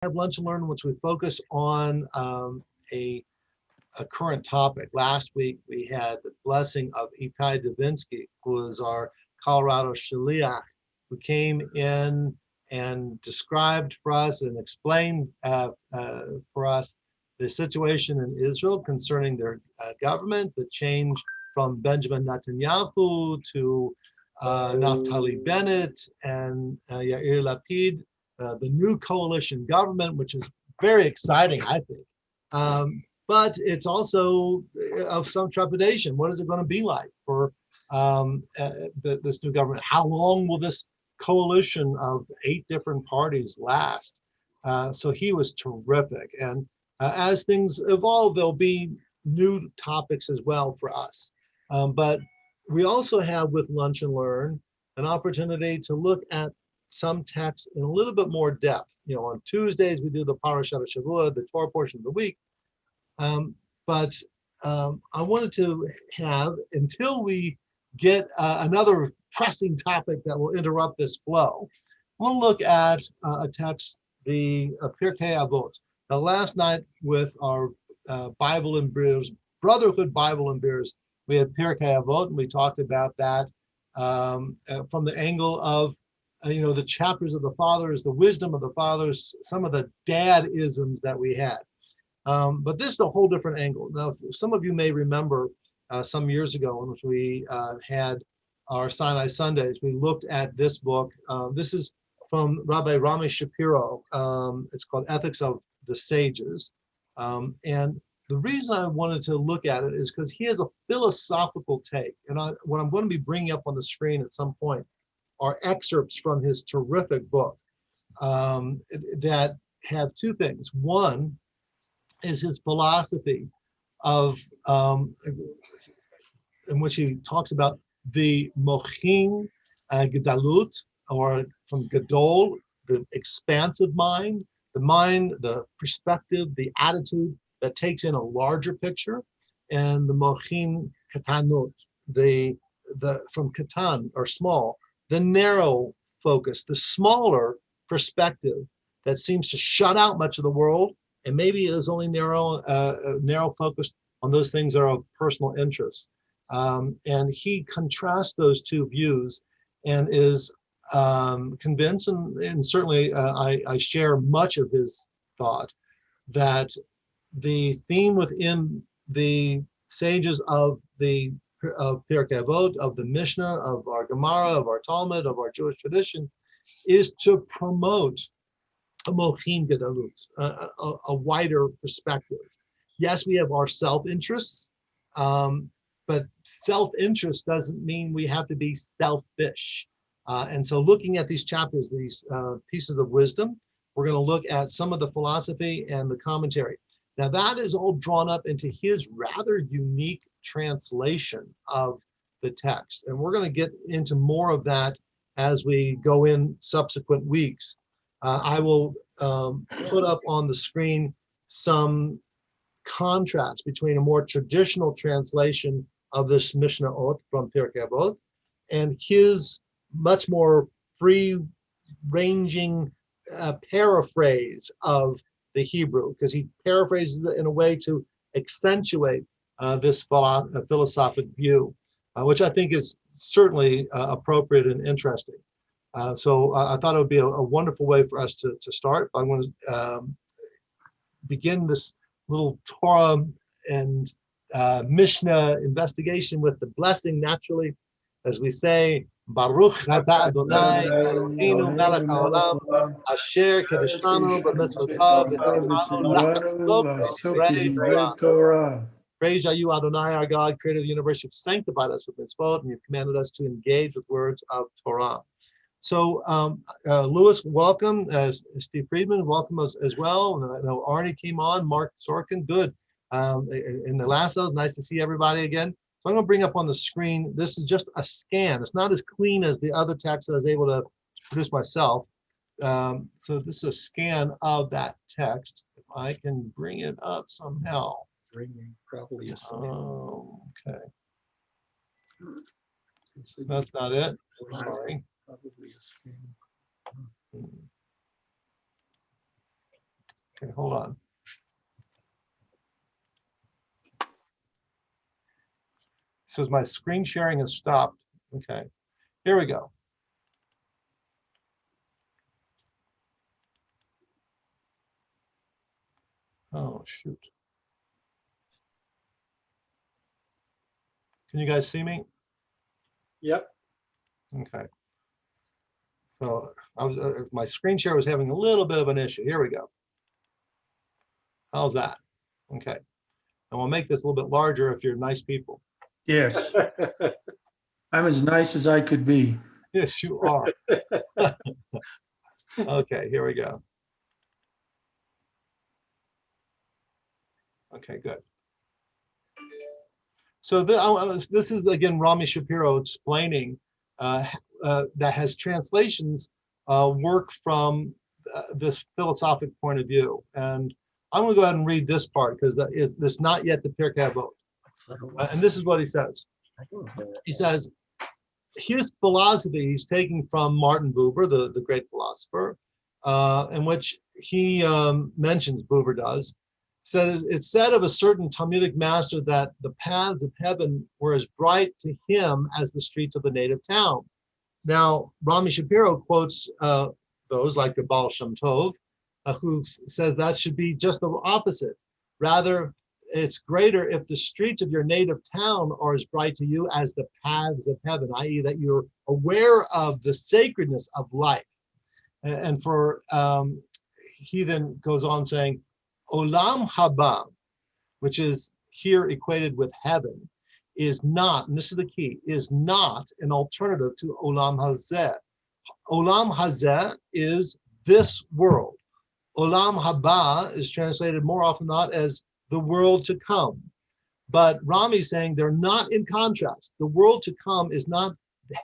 Have lunch and learn, which we focus on a, a current topic. Last week we had the blessing of Itai Davinsky, who is our Colorado Shaliach, who came in and described for us and explained for us the situation in Israel concerning their government, the change from Benjamin Netanyahu to Naftali Bennett and Yair Lapid, the new coalition government, which is very exciting, I think. But it's also of some trepidation. What is it going to be like for this new government? How long will this coalition of 8 different parties last? So he was terrific. And as things evolve, there'll be new topics as well for us. But we also have with Lunch and Learn an opportunity to look at some texts in a little bit more depth. You know, on Tuesdays, we do the Parashat Shavua, the Torah portion of the week. But I wanted to have, until we get another pressing topic that will interrupt this flow, we'll look at a text, the Pirkei Avot. Now, last night with our Bible and Beers, Brotherhood Bible and Beers, we had Pirkei Avot, and we talked about that from the angle of the chapters of the fathers, the wisdom of the fathers, some of the dad-isms that we had. But this is a whole different angle. Now, some of you may remember some years ago when we had our Sinai Sundays, we looked at this book. This is from Rabbi Rami Shapiro. It's called Ethics of the Sages. And the reason I wanted to look at it is because he has a philosophical take. And what I'm going to be bringing up on the screen at some point are excerpts from his terrific book that have 2 things. One is his philosophy of, in which he talks about the mochin gedalut, or from gadol, the expansive mind, the perspective, the attitude that takes in a larger picture, and the mochin katanut, the from katan, or small, the narrow focus, the smaller perspective that seems to shut out much of the world, and maybe is only narrow focused on those things that are of personal interest. And he contrasts those 2 views and is convinced, and certainly I share much of his thought, that the theme within the sages of Pirkei Avot, of the Mishnah, of our Gemara, of our Talmud, of our Jewish tradition, is to promote a mochin gedalut, a wider perspective. Yes, we have our self-interests, but self-interest doesn't mean we have to be selfish. And so looking at these chapters, these pieces of wisdom, we're going to look at some of the philosophy and the commentary. Now that is all drawn up into his rather unique translation of the text. And we're going to get into more of that as we go in subsequent weeks. I will put up on the screen some contrast between a more traditional translation of this Mishnah Oth from Pirkei Avot and his much more free-ranging paraphrase of the Hebrew, because he paraphrases it in a way to accentuate this philosophic view, which I think is certainly appropriate and interesting. So I thought it would be a wonderful way for us to start. I'm going to begin this little Torah and Mishnah investigation with the blessing, naturally, as we say, Baruch atah Adonai Eloheinu melech haolam asher kedeshanu b'mitzvotav v'nitanu Torah. Praise are you, Adonai, our God, creator of the universe. You've sanctified us with mitzvot, and you've commanded us to engage with words of Torah. So, Lewis, welcome. Steve Friedman, welcome as well. And I know Arnie came on. Mark Sorkin, good. In the last episode, nice to see everybody again. So I'm going to bring up on the screen. This is just a scan. It's not as clean as the other text that I was able to produce myself. So this is a scan of that text. If I can bring it up somehow. Probably a Okay. That's not it. Sorry. Probably a scam. Okay, hold on. So my screen sharing has stopped. Okay, here we go. Oh, shoot. Can you guys see me? Yep. Okay. So my screen share was having a little bit of an issue. Here we go. How's that? Okay. And we'll make this a little bit larger if you're nice people. Yes, I'm as nice as I could be. Yes, you are. Okay, here we go. Okay, good. So this is, again, Rami Shapiro explaining that has translations work from this philosophic point of view. And I'm going to go ahead and read this part because it's not yet the Pirkei Avot. And this is what he says. He says, his philosophy he's taking from Martin Buber, the great philosopher, in which he mentions, Buber does, says it's said of a certain Talmudic master that the paths of heaven were as bright to him as the streets of the native town. Now, Rami Shapiro quotes those like the Baal Shem Tov, who says that should be just the opposite. Rather, it's greater if the streets of your native town are as bright to you as the paths of heaven, i.e. that you're aware of the sacredness of life. And for, he then goes on saying, Olam haba, which is here equated with heaven, is not, and this is the key, is not an alternative to Olam hazeh. Olam hazeh is this world. Olam haba is translated more often not as the world to come. But Rami is saying they're not in contrast. The world to come is not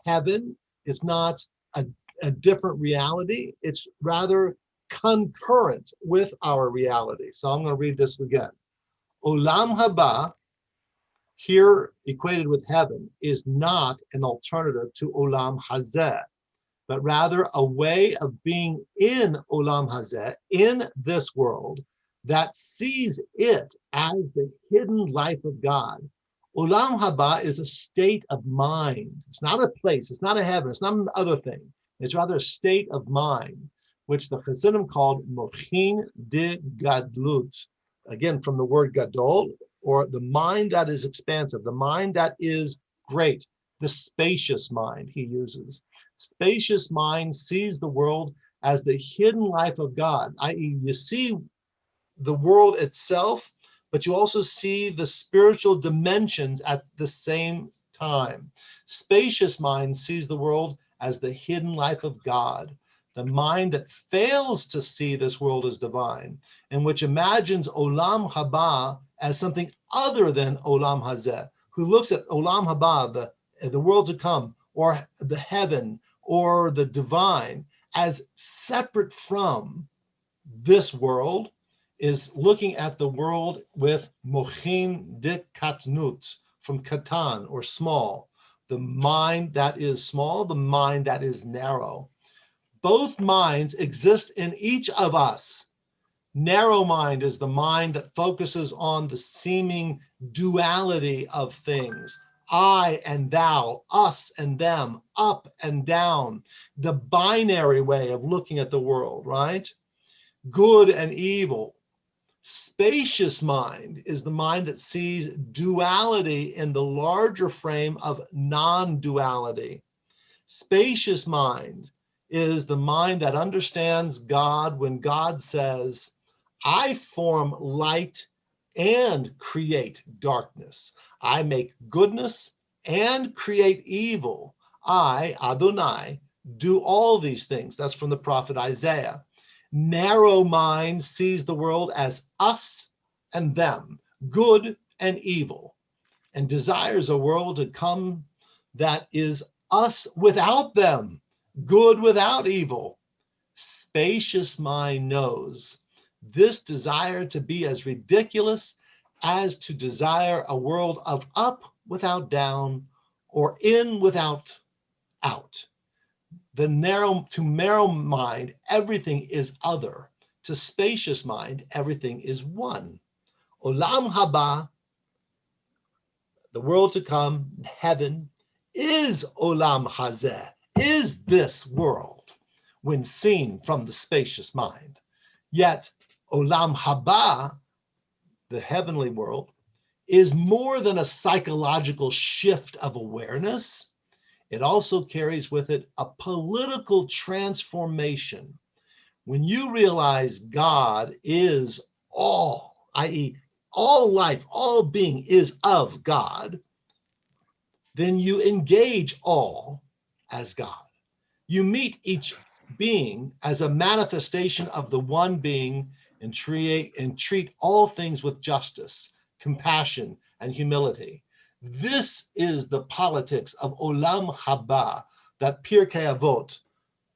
heaven. It's not a different reality. It's rather concurrent with our reality. So I'm going to read this again. Olam haba, here equated with heaven, is not an alternative to Olam hazeh, but rather a way of being in Olam hazeh, in this world, that sees it as the hidden life of God. Olam haba is a state of mind. It's not a place, it's not a heaven, it's not an other thing. It's rather a state of mind, which the Chassidim called mochin de gadlut. Again, from the word gadol, or the mind that is expansive, the mind that is great, the spacious mind he uses. Spacious mind sees the world as the hidden life of God, i.e. you see the world itself, but you also see the spiritual dimensions at the same time. Spacious mind sees the world as the hidden life of God. The mind that fails to see this world as divine, and which imagines Olam haba as something other than Olam hazeh, who looks at Olam haba, the world to come, or the heaven, or the divine, as separate from this world, is looking at the world with mochin de katnut, from katan, or small, the mind that is small, the mind that is narrow. Both minds exist in each of us. Narrow mind is the mind that focuses on the seeming duality of things. I and thou, us and them, up and down, the binary way of looking at the world, right? Good and evil. Spacious mind is the mind that sees duality in the larger frame of non-duality. Spacious mind is the mind that understands God when God says, I form light and create darkness. I make goodness and create evil. I, Adonai, do all these things. That's from the prophet Isaiah. Narrow mind sees the world as us and them, good and evil, and desires a world to come that is us without them, good without evil. Spacious mind knows this desire to be as ridiculous as to desire a world of up without down, or in without out. To narrow mind, everything is other. to spacious mind, everything is one. Olam haba, the world to come, heaven, is olam hazeh, is this world when seen from the spacious mind. Yet olam haba, the heavenly world, is more than a psychological shift of awareness. It also carries with it a political transformation. When you realize God is all, i.e., all life, all being is of God, then you engage all as God. You meet each being as a manifestation of the one being and treat all things with justice, compassion, and humility. This is the politics of Olam Haba that Pirkei Avot,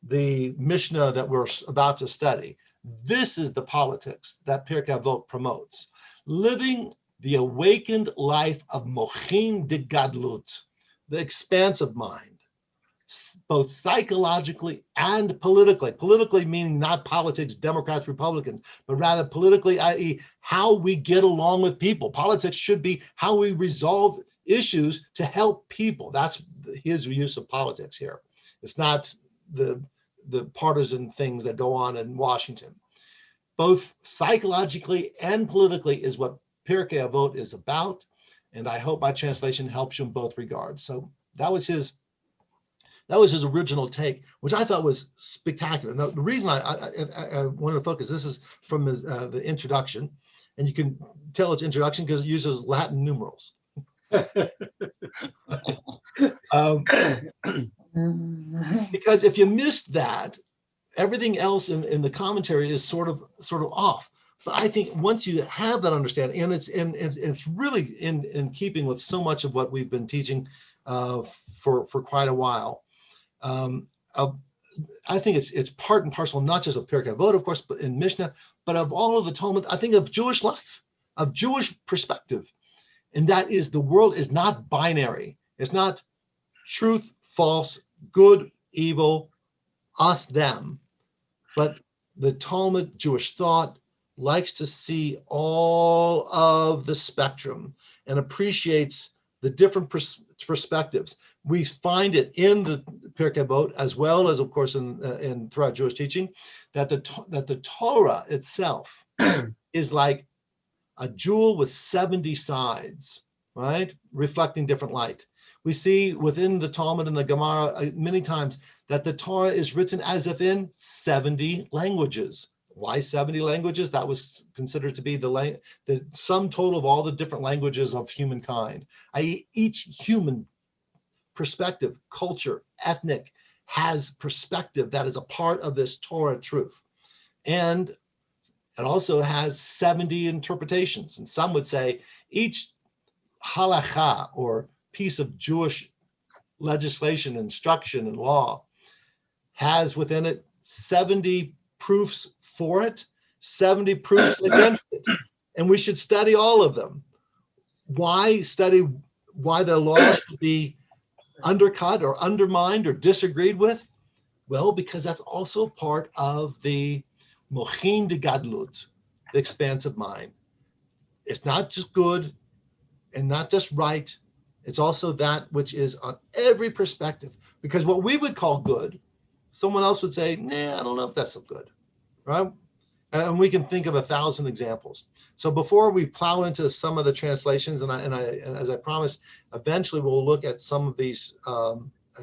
the Mishnah that we're about to study, this is the politics that Pirkei Avot promotes. Living the awakened life of Mochin de Gadlut, the expansive mind, both psychologically and politically. Politically meaning not politics, Democrats, Republicans, but rather politically, i.e., how we get along with people. Politics should be how we resolve issues to help people. That's his use of politics here. It's not the partisan things that go on in Washington. Both psychologically and politically is what Pirkei Avot is about, and I hope my translation helps you in both regards. So that was his original take, which I thought was spectacular. Now, the reason I wanted to focus, this is from the introduction, and you can tell it's introduction because it uses Latin numerals. Because if you missed that, everything else in the commentary is sort of off. But I think once you have that understanding, and it's really in keeping with so much of what we've been teaching for quite a while. I think it's part and parcel, not just of Pirkei Avot, of course, but in Mishnah, but of all of the Talmud. I think of Jewish life, of Jewish perspective, and that is the world is not binary. It's not truth, false, good, evil, us, them, but the Talmud, Jewish thought, likes to see all of the spectrum and appreciates the different perspectives. We find it in the Pirkei Avot, as well as, of course, in throughout Jewish teaching, that the Torah itself is like a jewel with 70 sides, right? Reflecting different light. We see within the Talmud and the Gemara many times that the Torah is written as if in 70 languages. Why 70 languages? That was considered to be the sum total of all the different languages of humankind. I.e., each human perspective, culture, ethnic, has perspective that is a part of this Torah truth. And it also has 70 interpretations. And some would say each halakha, or piece of Jewish legislation, instruction, and law, has within it 70 proofs for it, 70 proofs against it. And we should study all of them. Why study why the law should be undercut or undermined or disagreed with? Well, because that's also part of the mochin de gadlut, the expansive mind. It's not just good and not just right. It's also that which is on every perspective. Because what we would call good, someone else would say, nah, I don't know if that's so good, right? And we can think of 1,000 examples. So before we plow into some of the translations, and as I promised, eventually we'll look at some of these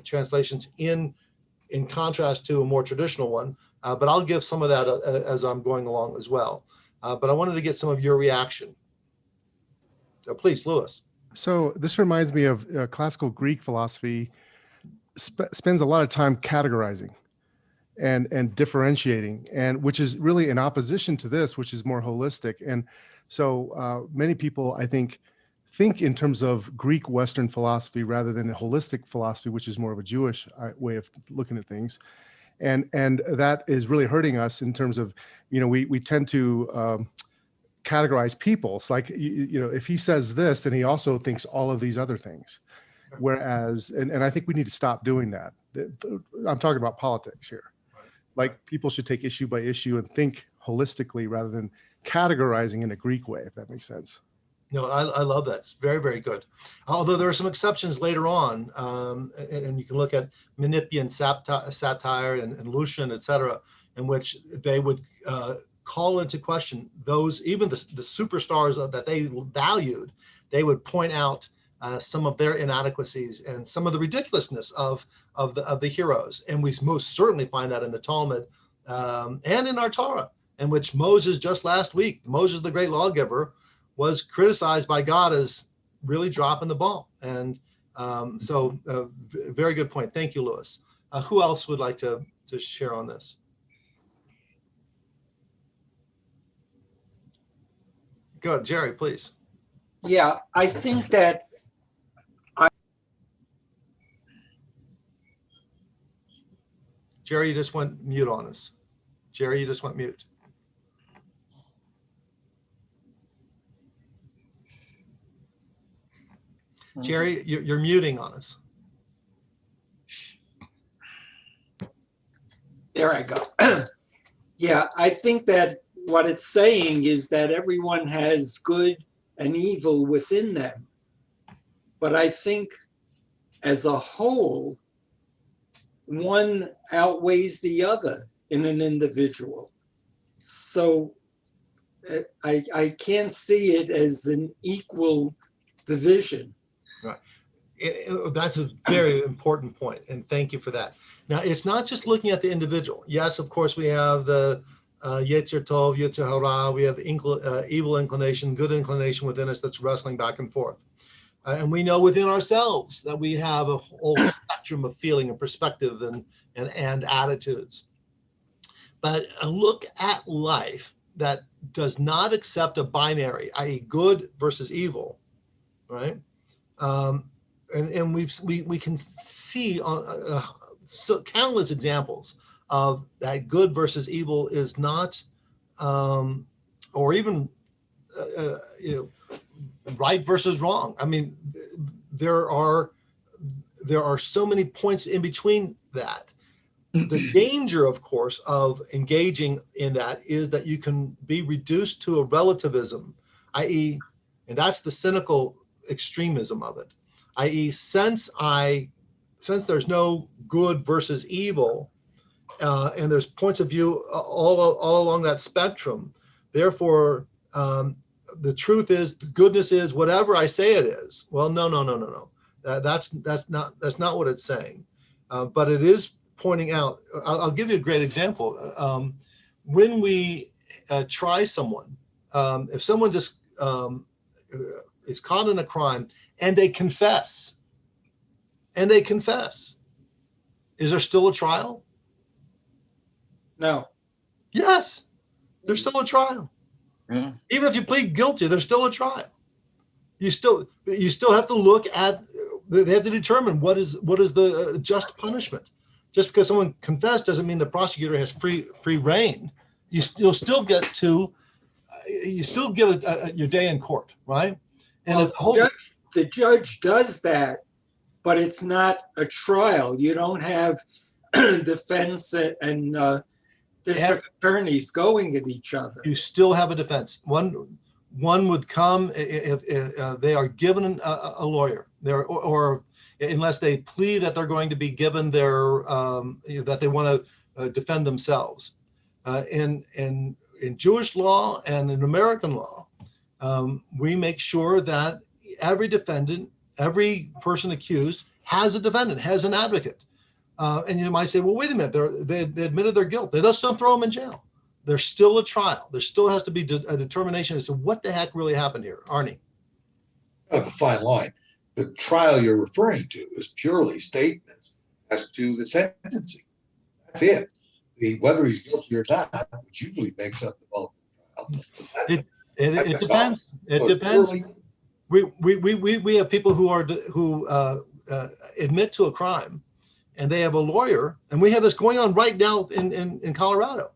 translations in contrast to a more traditional one, but I'll give some of that as I'm going along as well. But I wanted to get some of your reaction. So please, Louis. So this reminds me of classical Greek philosophy spends a lot of time categorizing and differentiating, and which is really in opposition to this, which is more holistic. And so many people, I think in terms of Greek Western philosophy rather than a holistic philosophy, which is more of a Jewish way of looking at things. And that is really hurting us in terms of, we tend to categorize people. It's like, if he says this, then he also thinks all of these other things. Whereas, and I think we need to stop doing that. I'm talking about politics here. Like, people should take issue by issue and think holistically rather than categorizing in a Greek way, if that makes sense. No, I love that. It's very, very good. Although there are some exceptions later on, and you can look at Menippean satire and Lucian, et cetera, in which they would call into question those, even the superstars that they valued. They would point out some of their inadequacies and some of the ridiculousness of the heroes. And we most certainly find that in the Talmud and in our Torah, in which Moses, just last week, Moses, the great lawgiver, was criticized by God as really dropping the ball. And so very good point. Thank you, Louis. Who else would like to share on this? Go ahead, Jerry, please. Yeah, I think that Jerry, you just went mute on us. Jerry, you just went mute. Jerry, you're muting on us. there I go. Yeah, I think that what it's saying is that everyone has good and evil within them. But I think as a whole, one outweighs the other in an individual. So I can't see it as an equal division. That's a very important point, and thank you for that. Now, it's not just looking at the individual. Yes, of course, we have the Yetzer Tov, Yetzer Hara, we have the evil inclination, good inclination within us that's wrestling back and forth. And we know within ourselves that we have a whole spectrum of feeling and perspective and attitudes. But a look at life that does not accept a binary, i.e. good versus evil, right? And we can see on countless examples of that good versus evil is not, or even right versus wrong. I mean, there are so many points in between that. The danger, of course, of engaging in that is that you can be reduced to a relativism, i.e., and that's the cynical extremism of it, i.e., since there's no good versus evil, and there's points of view all along that spectrum, therefore, the truth is, goodness is whatever I say it is. Well, no. That's not what it's saying. But it is pointing out. I'll give you a great example. When we try someone, if someone just is caught in a crime and they confess, is there still a trial? No. Yes, there's still a trial. Yeah. Even if you plead guilty, there's still a trial. You still have to look at. They have to determine what is the just punishment. Just because someone confessed doesn't mean the prosecutor has free reign. You'll still get your day in court, right? And Well, the judge does that, but it's not a trial. You don't have defense and district attorneys going at each other. You still have a defense. One would come if they are given a lawyer, or unless they plead that they're going to be given their that they want to defend themselves. In Jewish law and in American law, we make sure that every defendant, every person accused, has a defendant, has an advocate. And you might say, well, wait a minute, they admitted their guilt. They just don't throw them in jail. There's still a trial. There still has to be a determination as to what the heck really happened here. Arnie. A fine line. The trial you're referring to is purely statements as to the sentencing. That's it. Whether he's guilty or not, which usually makes up the bulk of the trial. It depends. It depends. We have people who admit to a crime, and they have a lawyer, and we have this going on right now in Colorado.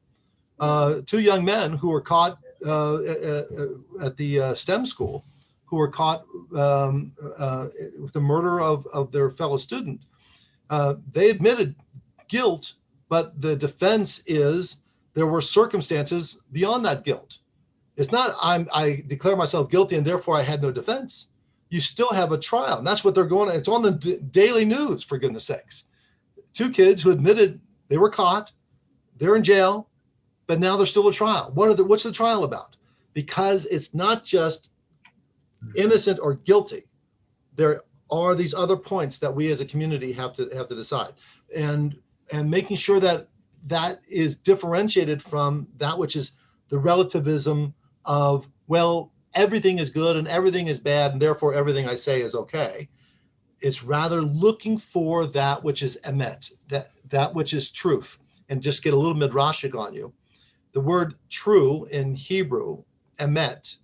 Two young men who were caught at the STEM school, who were caught with the murder of their fellow student. They admitted guilt, but the defense is there were circumstances beyond that guilt. It's not I declare myself guilty and therefore I had no defense. You still have a trial. And that's what they're going. It's on the daily news, for goodness sakes. 2 kids who admitted they were caught, they're in jail, but now there's still a trial. What's the trial about? Because it's not just innocent or guilty. There are these other points that we as a community have to decide, and making sure that that is differentiated from that which is the relativism of, well, everything is good and everything is bad, and therefore everything I say is okay. It's rather looking for that which is emet, that which is truth. And just get a little midrashic on you. The word true in Hebrew, emet,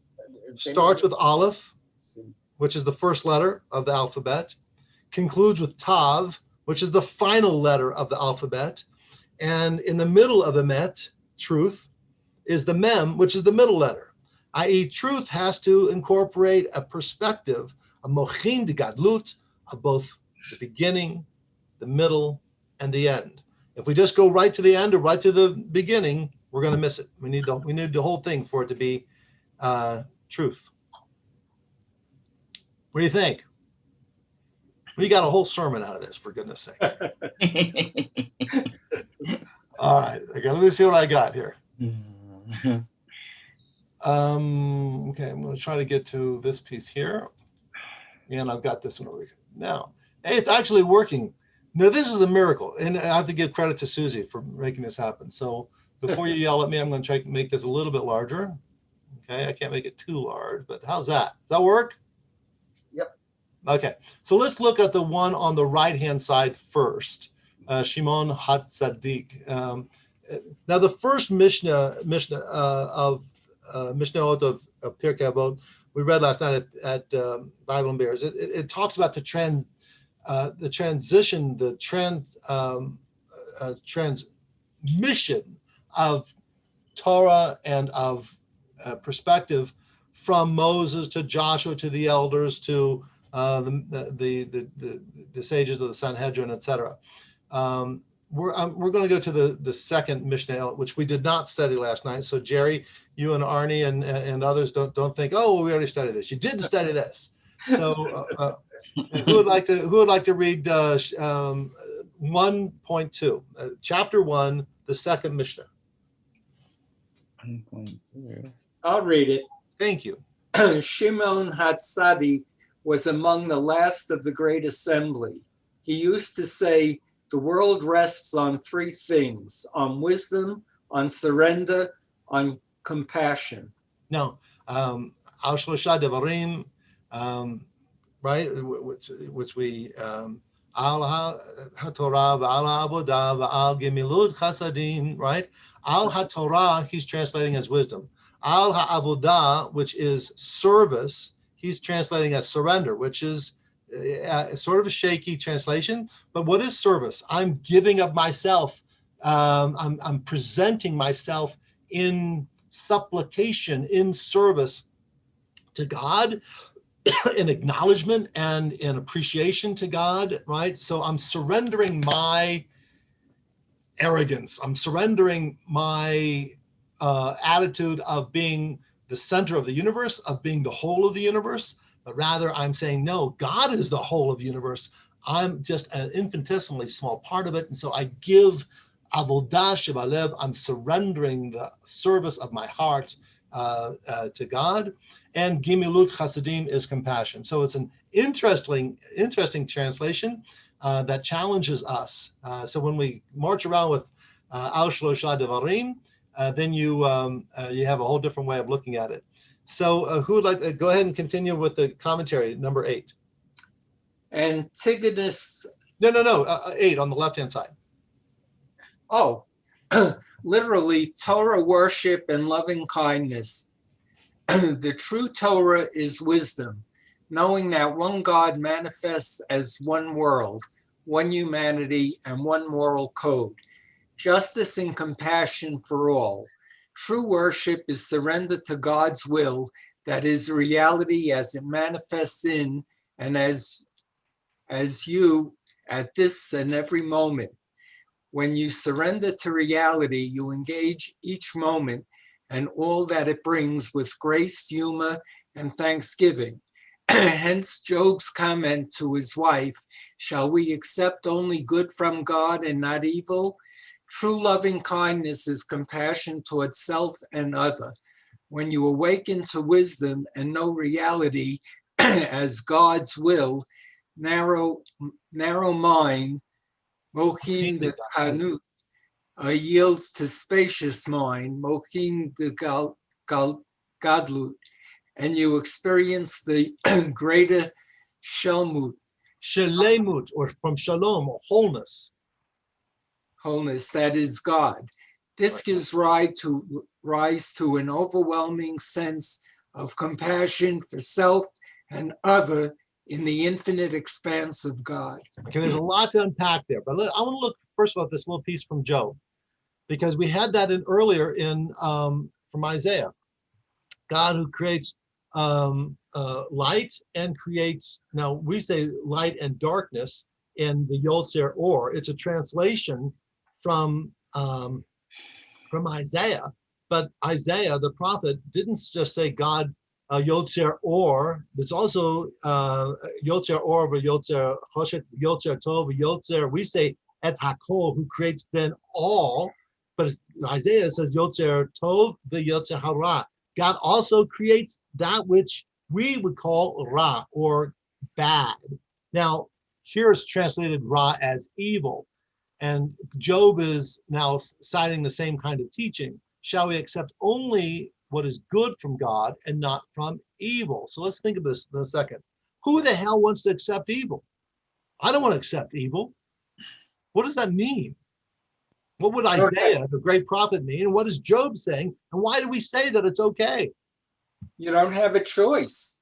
starts with aleph, which is the first letter of the alphabet, concludes with tav, which is the final letter of the alphabet. And in the middle of emet, truth, is the mem, which is the middle letter, i.e. truth has to incorporate a perspective, a mochin de gadlut, of both the beginning, the middle, and the end. If we just go right to the end or right to the beginning, we're going to miss it. We need the whole thing for it to be truth. What do you think? We got a whole sermon out of this, for goodness sake. All right. Okay, let me see what I got here. Okay, I'm going to try to get to this piece here. And I've got this one over here. Now, hey, it's actually working. Now, this is a miracle. And I have to give credit to Susie for making this happen. So before you yell at me, I'm going to try to make this a little bit larger. Okay, I can't make it too large, but how's that? Does that work? Yep. Okay, so let's look at the one on the right-hand side first, Shimon HaTzadik. Now, the first Mishnah of Mishnahot of Pirkei Avot we read last night at Bible and Bears. It talks about the transition, the transmission of Torah and of perspective from Moses to Joshua to the elders to the sages of the Sanhedrin, etc. We're going to go to the second Mishnah, which we did not study last night. So Jerry, you and Arnie and others don't think, oh, we already studied this. You didn't study this. So who would like to read 1.2, chapter 1, the second Mishnah? 1.2. I'll read it. Thank you. Shimon HaTzadik was among the last of the great assembly. He used to say, the world rests on 3 things: on wisdom, on surrender, on compassion. Now, al shlosha devarim, right? Which we al haTorah, al ha'avodah, al gemilut chasadim, right? Al haTorah, he's translating as wisdom. Al ha'avodah, which is service, he's translating as surrender, which is sort of a shaky translation. But what is service? I'm giving of myself. I'm presenting myself in supplication, in service to God, in acknowledgement and in appreciation to God, right? So I'm surrendering my arrogance. I'm surrendering my attitude of being the center of the universe, of being the whole of the universe, but rather I'm saying, no, God is the whole of the universe. I'm just an infinitesimally small part of it. And so I give avodah shebalev, I'm surrendering the service of my heart to God. And gimilut chasadim is compassion. So it's an interesting translation that challenges us. So when we march around with al shlosha devarim, then you have a whole different way of looking at it. So who would like to go ahead and continue with the commentary, number 8? Antigonus. No, 8 on the left-hand side. Oh, literally Torah worship and loving kindness. The true Torah is wisdom, knowing that one God manifests as one world, one humanity, and one moral code, justice and compassion for all. True worship is surrender to God's will, that is reality as it manifests in and as you at this and every moment. When you surrender to reality, you engage each moment and all that it brings with grace, humor, and thanksgiving. Hence Job's comment to his wife, shall we accept only good from God and not evil? True loving kindness is compassion towards self and other. When you awaken to wisdom and know reality as God's will, narrow mind, Mohin the Kanut, yields to spacious mind, Mohin the Gadlut, and you experience the greater Shalmut, Shalemut, or from shalom, or wholeness. wholeness, that is God. This gives rise to an overwhelming sense of compassion for self and other in the infinite expanse of God. Okay, there's a lot to unpack there, but I want to look first of all at this little piece from Job, because we had that in earlier in from Isaiah. God who creates light and creates, now we say light and darkness in the Yotzer Or. It's a translation from Isaiah, but Isaiah, the prophet, didn't just say God Yotzer Or. There's also Yotzer Or, Yotzer Choshet, Yotzer Tov, Yotzer. We say Et Hakol, who creates then all, but Isaiah says Yotzer Tov, the Yotzer Hara. God also creates that which we would call Ra, or bad. Now, here's translated Ra as evil. And Job is now citing the same kind of teaching. Shall we accept only what is good from God and not from evil? So let's think of this in a second. Who the hell wants to accept evil? I don't want to accept evil. What does that mean? What would Isaiah, the great prophet, mean? And what is Job saying? And why do we say that it's okay? You don't have a choice.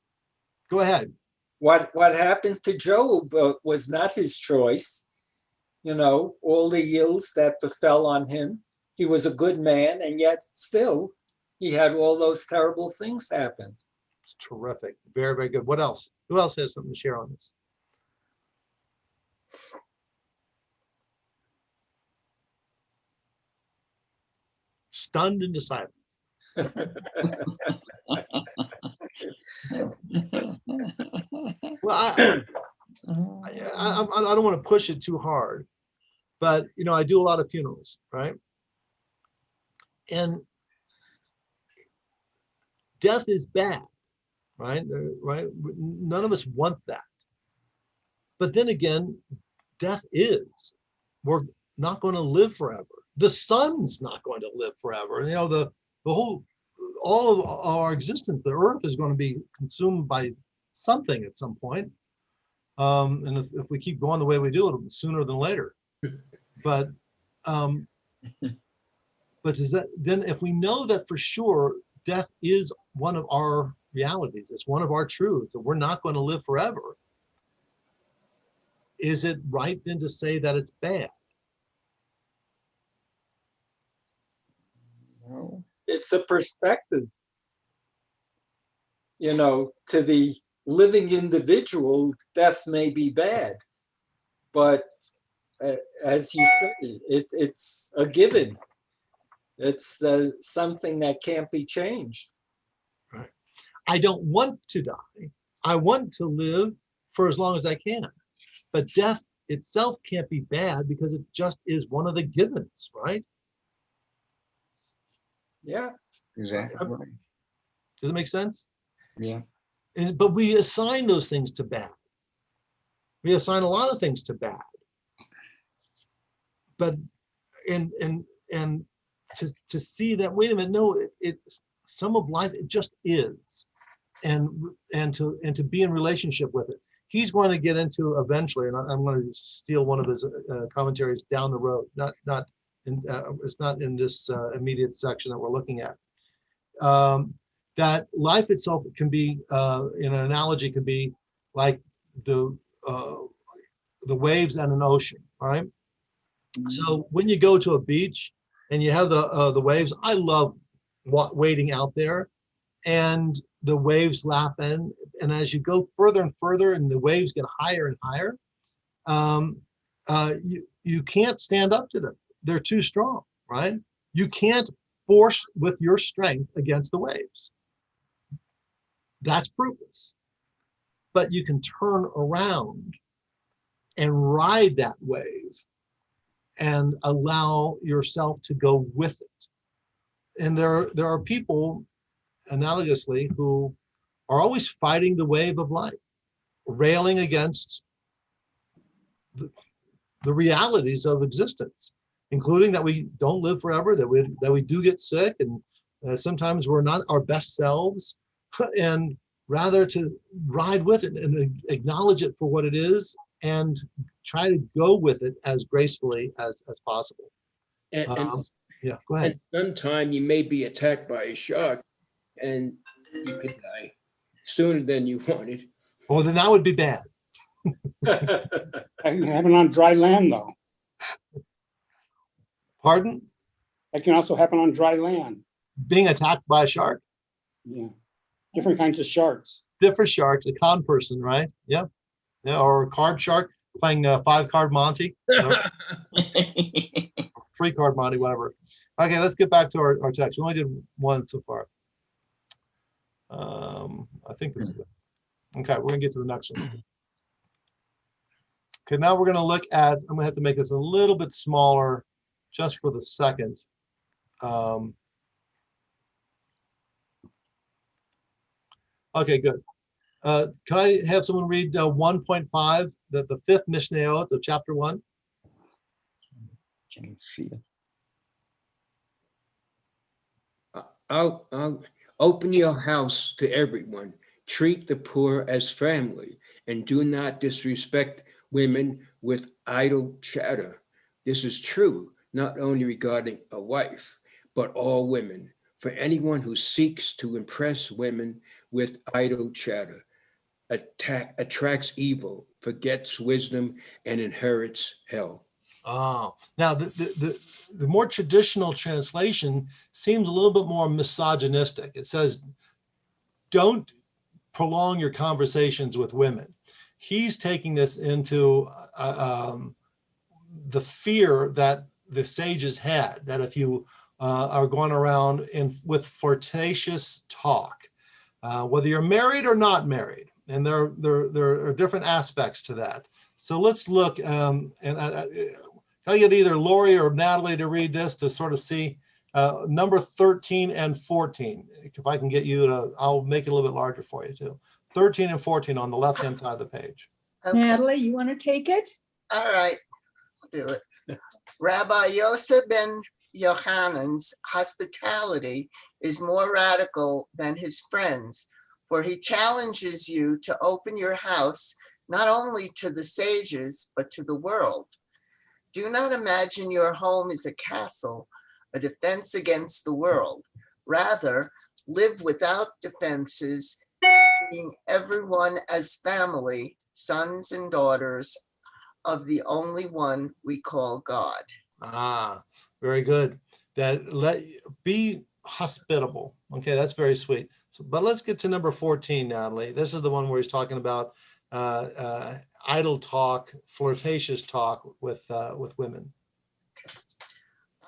Go ahead. What happened to Job was not his choice. You know, all the ills that befell on him. He was a good man, and yet still he had all those terrible things happen. It's terrific. Very, very good. What else? Who else has something to share on this? Stunned into silence. Well, I don't want to push it too hard, but you know, I do a lot of funerals, right? And death is bad, right? Right? None of us want that. But then again, death is. We're not going to live forever. The sun's not going to live forever. You know, the whole, all of our existence, the earth is going to be consumed by something at some point. And if we keep going the way we do, it'll be sooner than later. But is that then, if we know that for sure, death is one of our realities, it's one of our truths, that we're not going to live forever, is it right then to say that it's bad? No. It's a perspective. You know, to the living individual, death may be bad, but as you say, it's a given. It's something that can't be changed. Right. I don't want to die. I want to live for as long as I can. But death itself can't be bad because it just is one of the givens, right? Yeah. Exactly right. Does it make sense? Yeah. But we assign those things to bad. We assign a lot of things to bad. But and to see that, wait a minute, no, it's some of life, it just is. And to be in relationship with it. He's going to get into eventually, and I'm going to steal one of his commentaries down the road. It's not in this immediate section that we're looking at. That life itself can be, in an analogy, can be like the waves and an ocean. All right. So when you go to a beach and you have the waves, I love wading out there, and the waves lap in, and as you go further and further, and the waves get higher and higher, you can't stand up to them. They're too strong, right? You can't force with your strength against the waves. That's fruitless. But you can turn around and ride that wave and allow yourself to go with it. And there are people analogously who are always fighting the wave of life, railing against the realities of existence, including that we don't live forever, that we do get sick, and sometimes we're not our best selves, and rather to ride with it and acknowledge it for what it is and try to go with it as gracefully as possible. Yeah, go ahead. And sometime you may be attacked by a shark and you could die sooner than you wanted. Well, then that would be bad. That can happen on dry land, though. Pardon? That can also happen on dry land. Being attacked by a shark? Yeah, different kinds of sharks. Different sharks, a con person, right? Yeah. Yeah, or a card shark playing 5-card Monty. 3-card Monty, whatever. Okay, let's get back to our text. We only did one so far. I think that's good. Okay, we're gonna get to the next one. Okay, now we're gonna look at, I'm gonna have to make this a little bit smaller just for the second. Okay, good. Can I have someone read 1.5, the fifth Mishnayot of chapter 1? Can't see it. I'll open your house to everyone. Treat the poor as family, and do not disrespect women with idle chatter. This is true, not only regarding a wife, but all women. For anyone who seeks to impress women with idle chatter attracts evil, forgets wisdom, and inherits hell. Oh, now the more traditional translation seems a little bit more misogynistic. It says, don't prolong your conversations with women. He's taking this into the fear that the sages had, that if you are going around with flirtatious talk, whether you're married or not married, and there are different aspects to that. So let's look, and can I get either Lori or Natalie to read this to sort of see number 13 and 14? If I can get you to, I'll make it a little bit larger for you too. 13 and 14 on the left-hand side of the page. Okay. Natalie, you want to take it? All right, I'll do it. Rabbi Yosef ben Yochanan's hospitality is more radical than his friends, for he challenges you to open your house not only to the sages, but to the world. Do not imagine your home is a castle, a defense against the world. Rather, live without defenses, seeing everyone as family, sons and daughters of the only one we call God. Ah, very good. Be hospitable. Okay, that's very sweet. So, but let's get to number 14, Natalie. This is the one where he's talking about idle talk, flirtatious talk with women.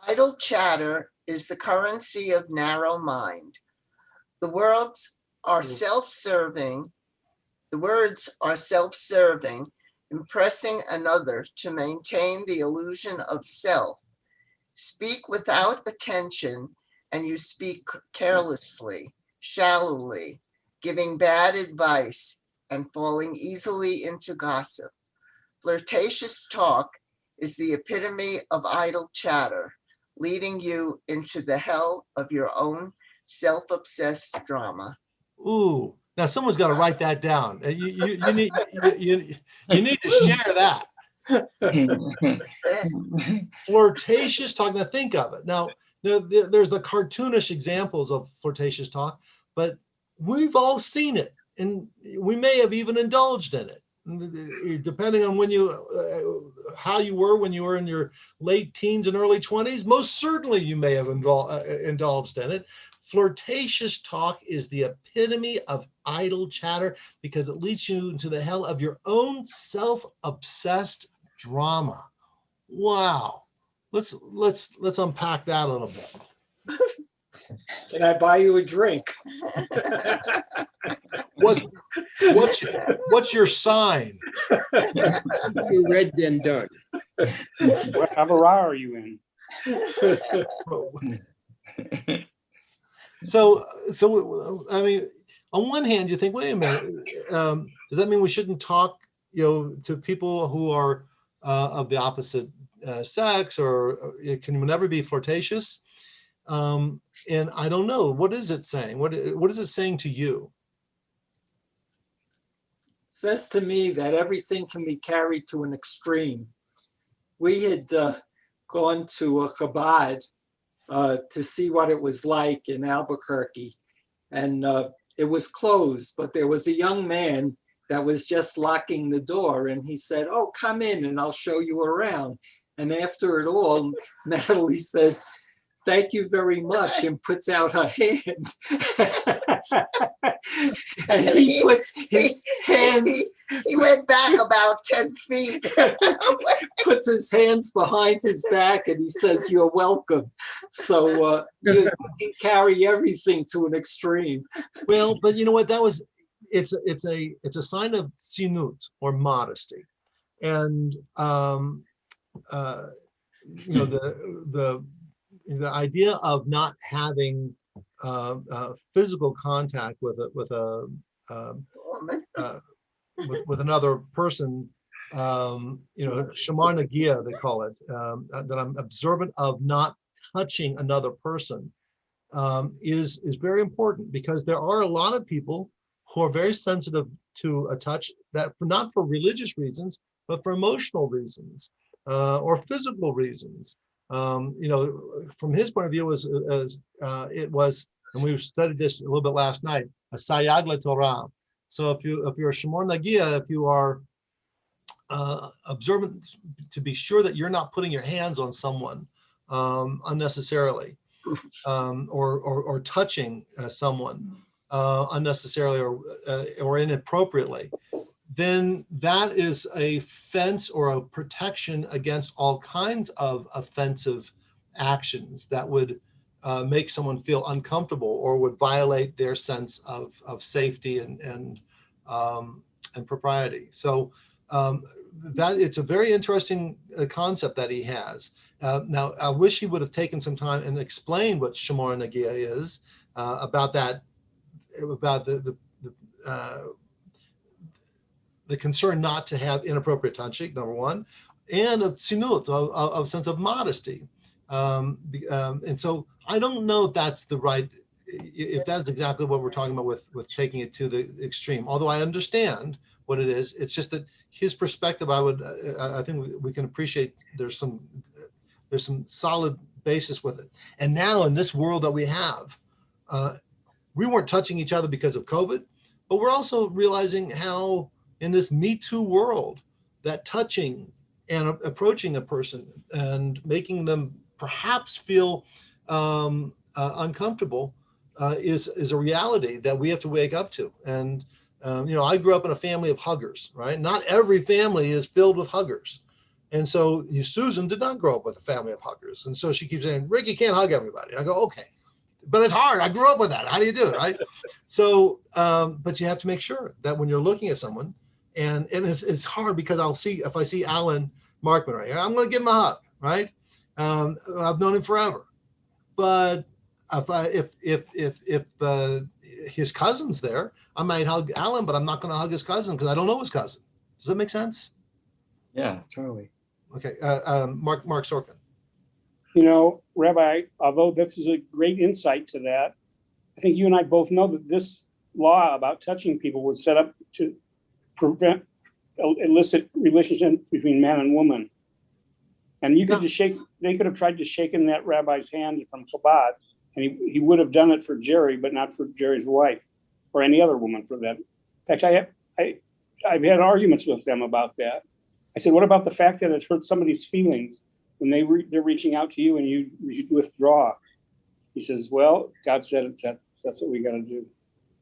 Idle chatter is the currency of narrow mind. The words are self-serving. The words are self-serving, impressing another to maintain the illusion of self. Speak without attention, and you speak carelessly, shallowly, giving bad advice and falling easily into gossip. Flirtatious talk is the epitome of idle chatter, leading you into the hell of your own self-obsessed drama. Ooh, now someone's got to write that down. You need to share that. Flirtatious talk. Now think of it. Now there's the cartoonish examples of flirtatious talk, but we've all seen it, and we may have even indulged in it, depending on when how you were when you were in your late teens and early 20s. Most certainly you may have indulged in it. Flirtatious talk is the epitome of idle chatter because it leads you into the hell of your own self-obsessed drama. Wow. Let's unpack that a little bit. Can I buy you a drink? What's your sign? You're red then done. What Avarah are you in? So I mean, on one hand, you think, wait a minute, does that mean we shouldn't talk, to people who are of the opposite sex, or it can never be flirtatious? And I don't know, what is it saying? What is it saying to you? Says to me that everything can be carried to an extreme. We had gone to a Chabad to see what it was like in Albuquerque, and it was closed, but there was a young man that was just locking the door, and he said, "Oh, come in and I'll show you around." And after it all, Natalie says, "Thank you very much," and puts out her hand. And he puts his hands. He went back about 10 feet. Puts his hands behind his back and he says, "You're welcome." So you can carry everything to an extreme. Well, but you know what? It's a sign of sinut, or modesty, and the idea of not having physical contact with another person, shamar nagia, they call it, that I'm observant of not touching another person, is very important, because there are a lot of people who are very sensitive to a touch, that not for religious reasons, but for emotional reasons, or physical reasons. From his point of view, it was, and we studied this a little bit last night, a sayag leTorah. So if you're a shemor nagia, if you are observant to be sure that you're not putting your hands on someone unnecessarily, or touching someone unnecessarily, or inappropriately, then that is a fence or a protection against all kinds of offensive actions that would make someone feel uncomfortable, or would violate their sense of safety and propriety. So that it's a very interesting concept that he has. Now, I wish he would have taken some time and explained what Shemor Nagia is, about that, about the concern not to have inappropriate touching, number one, and of sinut, of sense of modesty. And so I don't know if that's if that's exactly what we're talking about with taking it to the extreme. Although I understand what it is, it's just that his perspective, I think we can appreciate there's some solid basis with it. And now in this world that we have, we weren't touching each other because of COVID, but we're also realizing how in this Me Too world, that touching and approaching a person and making them perhaps feel uncomfortable is a reality that we have to wake up to. And I grew up in a family of huggers, right? Not every family is filled with huggers. And so Susan did not grow up with a family of huggers. And so she keeps saying, "Rick, you can't hug everybody." I go, "Okay, but it's hard. I grew up with that. How do you do it?" Right? So, but you have to make sure that when you're looking at someone, and it's hard, because if I see Alan Markman right here, I'm going to give him a hug, right? I've known him forever. But if his cousin's there, I might hug Alan, but I'm not going to hug his cousin because I don't know his cousin. Does that make sense? Yeah, totally. Okay, Mark Sorkin. Rabbi, although this is a great insight to that, I think you and I both know that this law about touching people was set up to prevent illicit relationship between man and woman. And you could they could have tried to shake in that rabbi's hand from Chabad, and he would have done it for Jerry, but not for Jerry's wife or any other woman for that. In fact, I've had arguments with them about that. I said, what about the fact that it hurt somebody's feelings when they're reaching out to you and you withdraw? He says, well, God said that's what we got to do.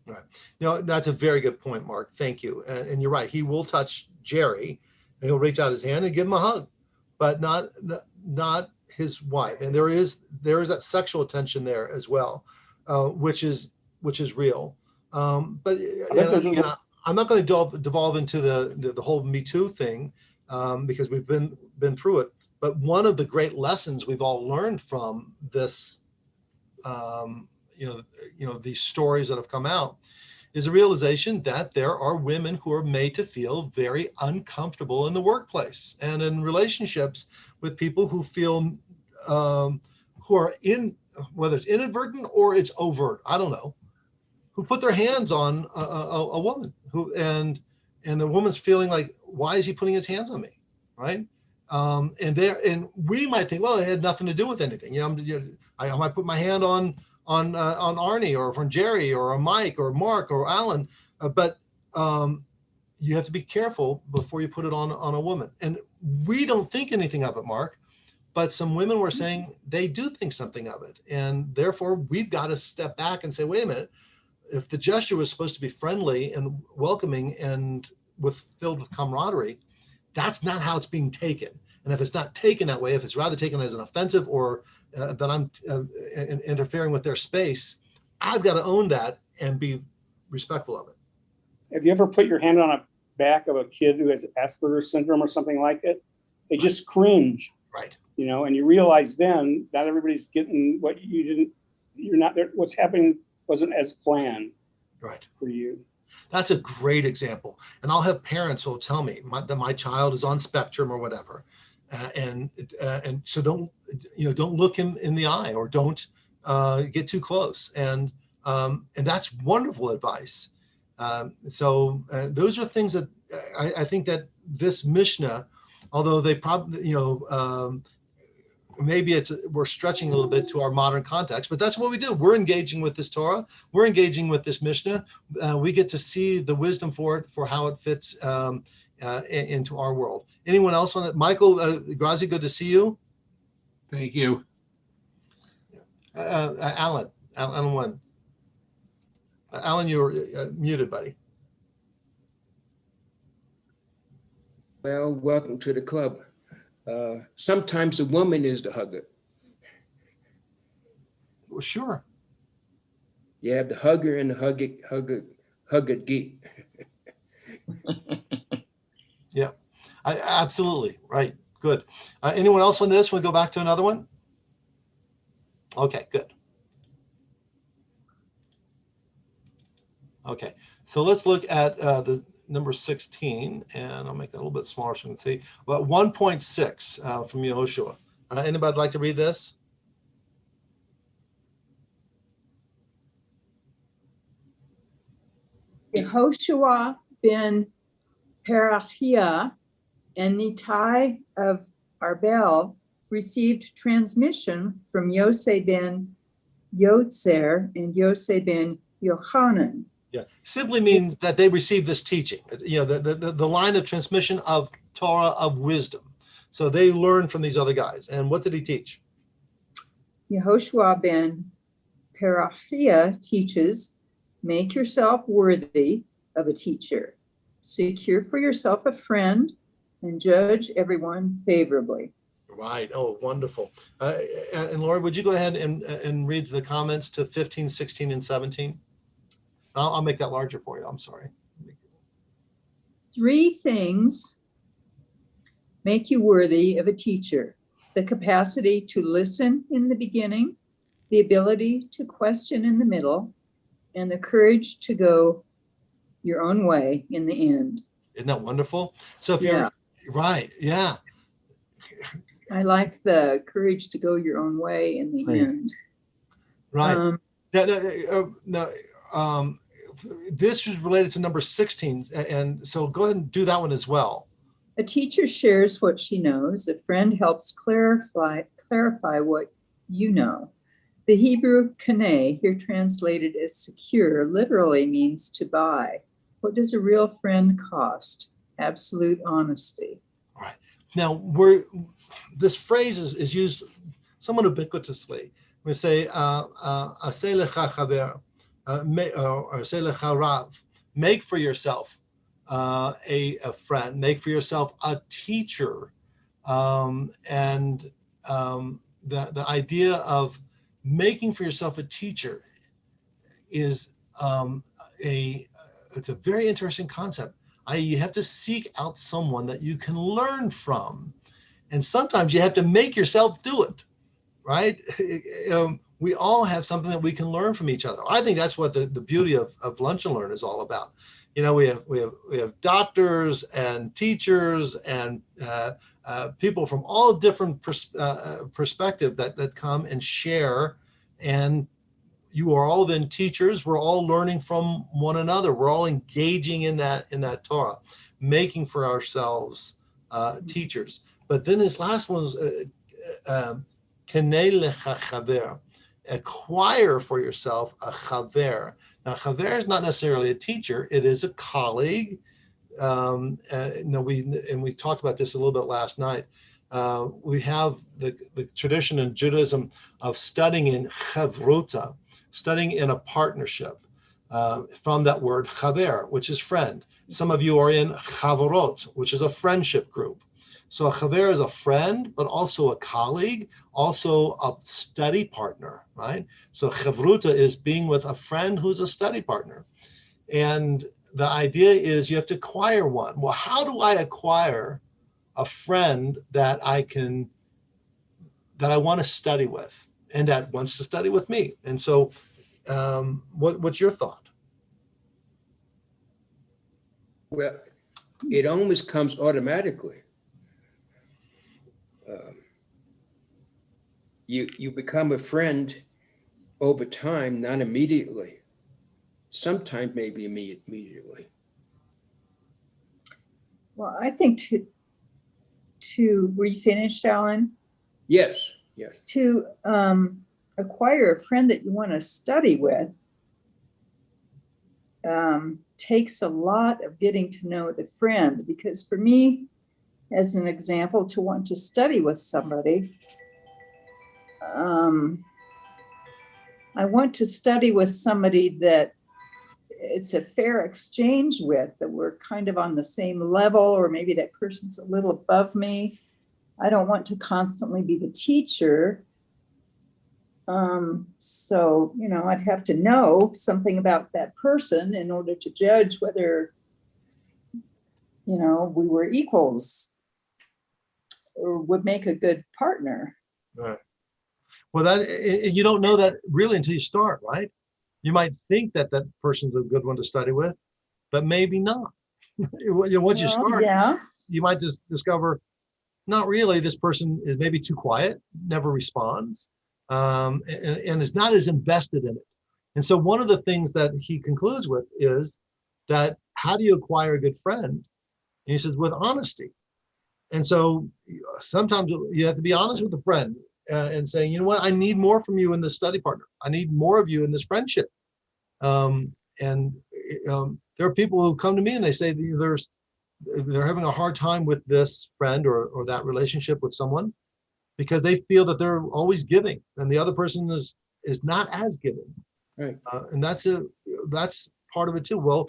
Right. That's a very good point, Mark. Thank you. And you're right. He will touch Jerry he'll reach out his hand and give him a hug, but not his wife. And there is that sexual tension there as well, which is real. But I'm not going to devolve into the whole Me Too thing, because we've been through it. But one of the great lessons we've all learned from this, these stories that have come out, is a realization that there are women who are made to feel very uncomfortable in the workplace and in relationships with people who feel, who are whether it's inadvertent or it's overt, I don't know, who put their hands on a woman and the woman's feeling like, why is he putting his hands on me, right? And we might think, well, it had nothing to do with anything. I might put my hand on Arnie or from Jerry or Mike or Mark or Alan, but you have to be careful before you put it on a woman. And we don't think anything of it, Mark, but some women were saying they do think something of it. And therefore we've got to step back and say, wait a minute, if the gesture was supposed to be friendly and welcoming and filled with camaraderie, that's not how it's being taken. And if it's not taken that way, if it's rather taken as an offensive or that I'm interfering with their space, I've got to own that and be respectful of it. Have you ever put your hand on a back of a kid who has Asperger's syndrome or something like it? They just cringe. Right. And you realize then not everybody's getting what you didn't, you're not there. What's happening wasn't as planned. Right. For you. That's a great example. And I'll have parents who will tell me that my child is on spectrum or whatever. And so don't look him in the eye or don't get too close. And that's wonderful advice. So those are things that I think that this Mishnah, although they probably, maybe we're stretching a little bit to our modern context, but that's what we do. We're engaging with this Torah. We're engaging with this Mishnah. We get to see the wisdom for how it fits into our world. Anyone else on it? Michael Grazi, good to see you. Thank you. Alan one. Alan, you're muted, buddy. Well, welcome to the club. Sometimes the woman is the hugger. Well, sure. You have the hugger and the hugger geek. Yeah, absolutely. Right. Good. Anyone else on this? We'll go back to another one. Okay, good. Okay, so let's look at the number 16, and I'll make that a little bit smaller so you can see. But 1.6 from Yehoshua. Anybody like to read this? Yehoshua ben Perachia and Nitai of Arbel received transmission from Yosei ben Yotzer and Yosei ben Yochanan. Yeah, simply means that they received this teaching, the line of transmission of Torah of wisdom. So they learned from these other guys. And what did he teach? Yehoshua ben Perachia teaches, make yourself worthy of a teacher, secure for yourself a friend, and judge everyone favorably. Right. Oh, wonderful. And Laura, would you go ahead and read the comments to 15, 16, and 17? I'll make that larger for you. I'm sorry. 3 things make you worthy of a teacher: the capacity to listen in the beginning, the ability to question in the middle, and the courage to go your own way in the end. Isn't that wonderful? So if you're right, yeah. I like the courage to go your own way in the end. Right. This is related to number 16, and so go ahead and do that one as well. A teacher shares what she knows. A friend helps clarify what you know. The Hebrew kaneh, here translated as secure, literally means to buy. What does a real friend cost? Absolute honesty. All right. Now, this phrase is used somewhat ubiquitously. We say, "Aseh lecha chaver," or "Aseh lecha rav," make for yourself a friend. Make for yourself a teacher. And the idea of making for yourself a teacher is it's a very interesting concept. You have to seek out someone that you can learn from. And sometimes you have to make yourself do it, right? We all have something that we can learn from each other. I think that's what the beauty of Lunch and Learn is all about. You know, we have doctors and teachers and people from all different perspective that come and share, and you are all then teachers. We're all learning from one another. We're all engaging in that Torah, making for ourselves teachers. But then this last one is Kenei lecha chaver, acquire for yourself a chaver. Now, chaver is not necessarily a teacher; it is a colleague. We talked about this a little bit last night. We have the tradition in Judaism of studying in chavruta, studying in a partnership, from that word chaver, which is friend. Some of you are in chavorot, which is a friendship group. So a chaver is a friend, but also a colleague, also a study partner, right? So chavruta is being with a friend who's a study partner. And the idea is you have to acquire one. Well, how do I acquire a friend that I want to study with and that wants to study with me? And so what's your thought? Well, it almost comes automatically. You become a friend over time, not immediately. Sometimes maybe immediately. Well, I think were you finished, Alan? Yes, yes. To acquire a friend that you want to study with takes a lot of getting to know the friend, because for me, as an example, to want to study with somebody, I want to study with somebody that it's a fair exchange with, that we're kind of on the same level, or maybe that person's a little above me. I don't want to constantly be the teacher. So, you know, I'd have to know something about that person in order to judge whether, you know, we were equals or would make a good partner. Right. Well, you don't know that really until you start, right? You might think that person's a good one to study with, but maybe not. Once you start, yeah, you might just discover, not really. This person is maybe too quiet, never responds, and is not as invested in it. And so one of the things that he concludes with is that, how do you acquire a good friend? And he says, with honesty. And so sometimes you have to be honest with a friend and saying, you know what, I need more from you in this study partner. I need more of you in this friendship. There are people who come to me and they say they're having a hard time with this friend or that relationship with someone because they feel that they're always giving and the other person is not as giving. Right. And that's part of it too. Well,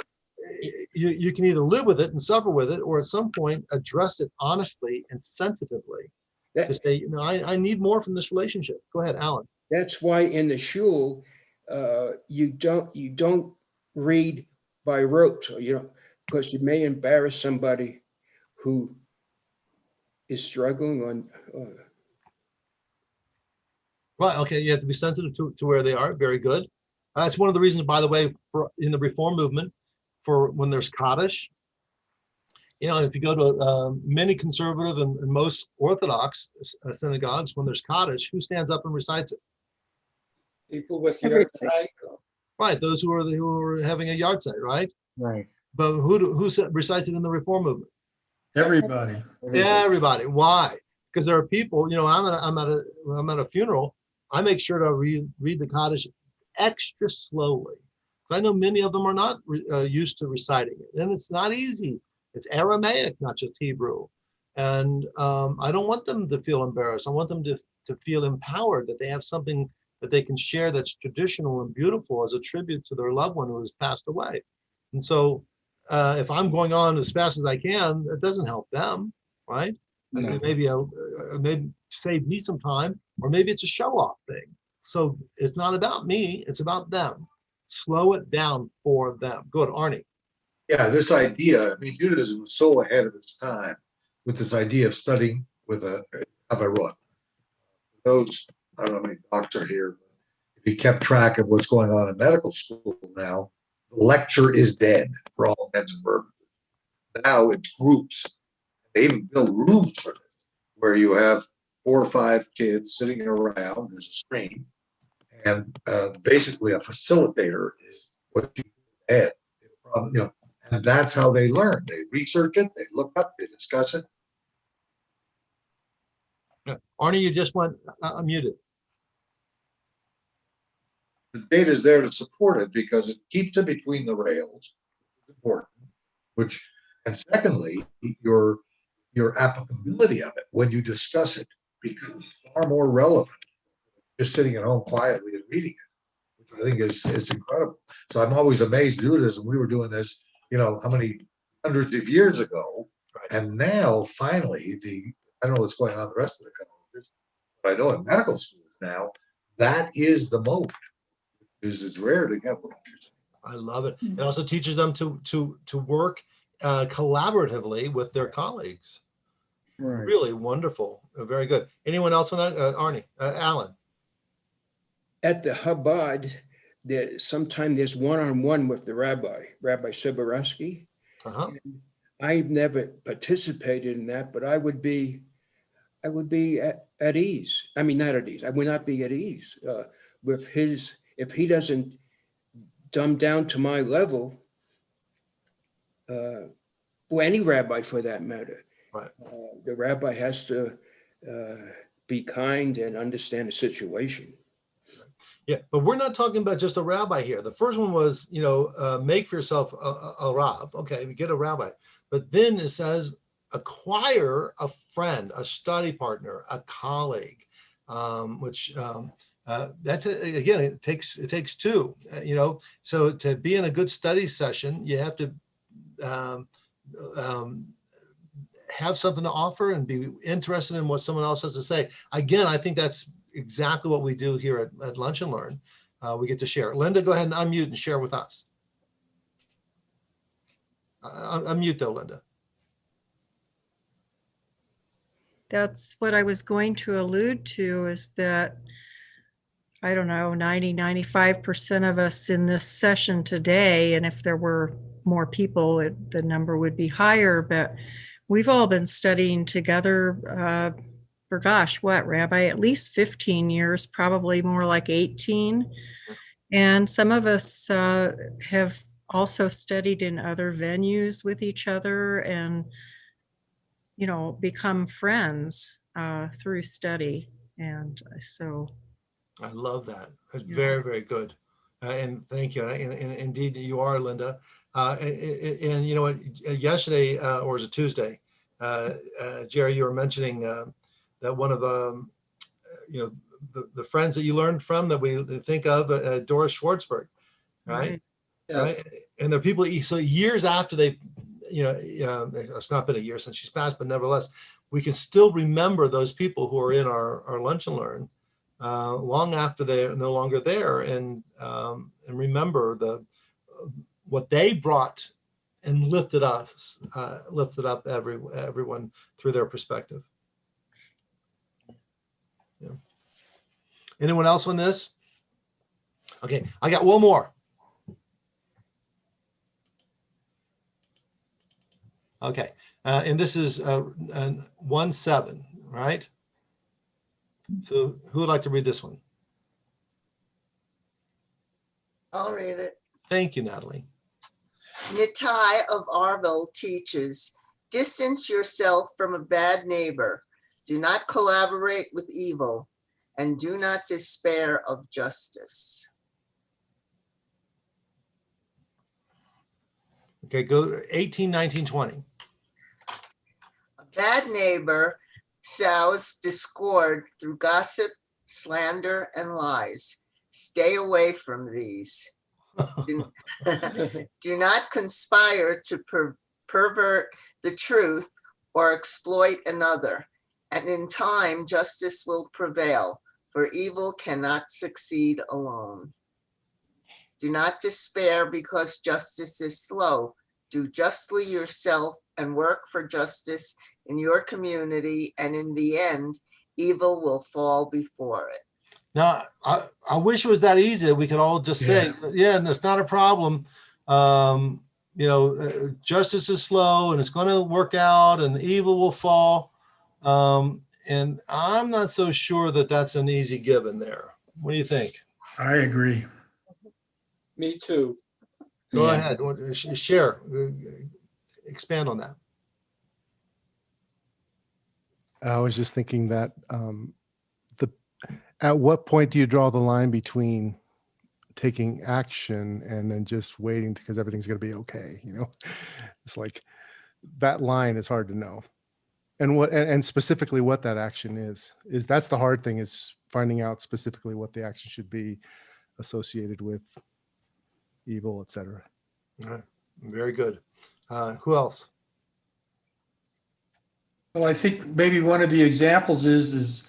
you can either live with it and suffer with it, or at some point address it honestly and sensitively to say, you know, I need more from this relationship. Go ahead, Alan. That's why in the shul, you don't read by rote, or because you may embarrass somebody who is struggling on. Right. Okay. You have to be sensitive to where they are. Very good. That's one of the reasons, by the way, in the Reform movement, for when there's Kaddish, you know, if you go to many conservative and most Orthodox synagogues, when there's Kaddish, who stands up and recites it? People with yard site. Right. Those who are having a yard site, right? Right. But who recites it in the Reform movement? Everybody. Everybody. Why? Because there are people, you know, I'm at a funeral. I make sure to read the Kaddish extra slowly. I know many of them are not used to reciting it, and it's not easy. It's Aramaic, not just Hebrew. And I don't want them to feel embarrassed. I want them to feel empowered, that they have something that they can share that's traditional and beautiful as a tribute to their loved one who has passed away. And so if I'm going on as fast as I can, it doesn't help them, right? No. Maybe maybe save me some time, or maybe it's a show-off thing. So it's not about me, it's about them. Slow it down for them. Good, Arnie. Yeah, this idea, I mean, Judaism was so ahead of its time with this idea of studying with a Averot. Those, I don't know how many doctors are here, if you kept track of what's going on in medical school now, the lecture is dead for all intents and purposes. Now it's groups. They even build rooms for this, where you have 4 or 5 kids sitting around, there's a screen, and basically a facilitator is what you add. You know, and that's how they learn. They research it, they look up, they discuss it. Arnie, you just went muted. The data is there to support it because it keeps it between the rails, which is important. Which, and secondly, your applicability of it when you discuss it becomes far more relevant. Just sitting at home quietly and reading it, which I think is incredible. So I'm always amazed to do this. And we were doing this, you know, how many hundreds of years ago, and now finally I don't know what's going on in the rest of the colleges, but I know in medical schools now that is the mode. Because it's rare to get lectures. I love it. It also teaches them to work collaboratively with their colleagues. Right. Really wonderful. Very good. Anyone else on that? Arnie, Alan. At the Chabad, sometimes there's one-on-one with the Rabbi Siborowski. Uh-huh. I've never participated in that, but I would be at ease. I mean, not at ease. I would not be at ease with his, if he doesn't dumb down to my level, or any rabbi for that matter. Right. The rabbi has to be kind and understand the situation. Yeah, but we're not talking about just a rabbi here. The first one was, you know, make for yourself a rab. Okay, we get a rabbi. But then it says acquire a friend, a study partner, a colleague, which that again, it takes two. You know, so to be in a good study session, you have to have something to offer and be interested in what someone else has to say. Again, I think that's exactly what we do here at Lunch and Learn. We get to share. Linda, go ahead and unmute and share with us. Unmute though, Linda. That's what I was going to allude to, is that, I don't know, 95% of us in this session today, and if there were more people, the number would be higher, but we've all been studying together for, gosh, what, Rabbi, at least 15 years, probably more like 18. And some of us have also studied in other venues with each other and, you know, become friends through study. And so. I love that. That's Yeah. very, very good. And thank you. And indeed you are, Linda. And you know what, yesterday, or was it Tuesday, Jerry, you were mentioning that one of you know, the friends that you learned from that we think of, Doris Schwartzberg, right? Yes. Right. And there are people, so years after they, you know, it's not been a year since she's passed, but nevertheless, we can still remember those people who are in our Lunch and Learn long after they're no longer there, and remember what they brought and lifted up everyone through their perspective. Yeah. Anyone else on this? Okay, I got one more. Okay, and this is 1:7, right? So who would like to read this one? I'll read it. Thank you, Natalie. Nitai of Arvel teaches, distance yourself from a bad neighbor. Do not collaborate with evil, and do not despair of justice. Okay, go 18, 19, 20. A bad neighbor sows discord through gossip, slander, and lies. Stay away from these. Do, do not conspire to pervert the truth or exploit another, and in time justice will prevail, for evil cannot succeed alone. Do not despair because justice is slow. Do justly yourself and work for justice in your community, and in the end, evil will fall before it. Now, I wish it was that easy. We could all just say, yeah, and it's not a problem. Justice is slow and it's going to work out and evil will fall. And I'm not so sure that that's an easy given there. What do you think? I agree. Me too. Go ahead, share, expand on that. I was just thinking that at what point do you draw the line between taking action and then just waiting because everything's going to be okay? It's like that line is hard to know. And specifically what that action is that's the hard thing, is finding out specifically what the action should be associated with evil, etc. All right. Very good. Who else? Well, I think maybe one of the examples is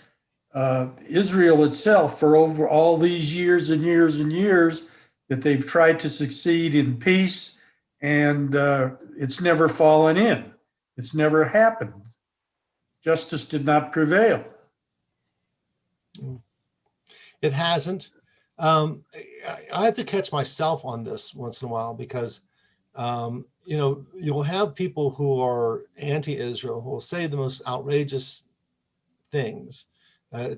Israel itself, for over all these years and years and years that they've tried to succeed in peace, and it's never fallen in. It's never happened. Justice did not prevail. It hasn't. I have to catch myself on this once in a while because, you'll have people who are anti-Israel who will say the most outrageous things,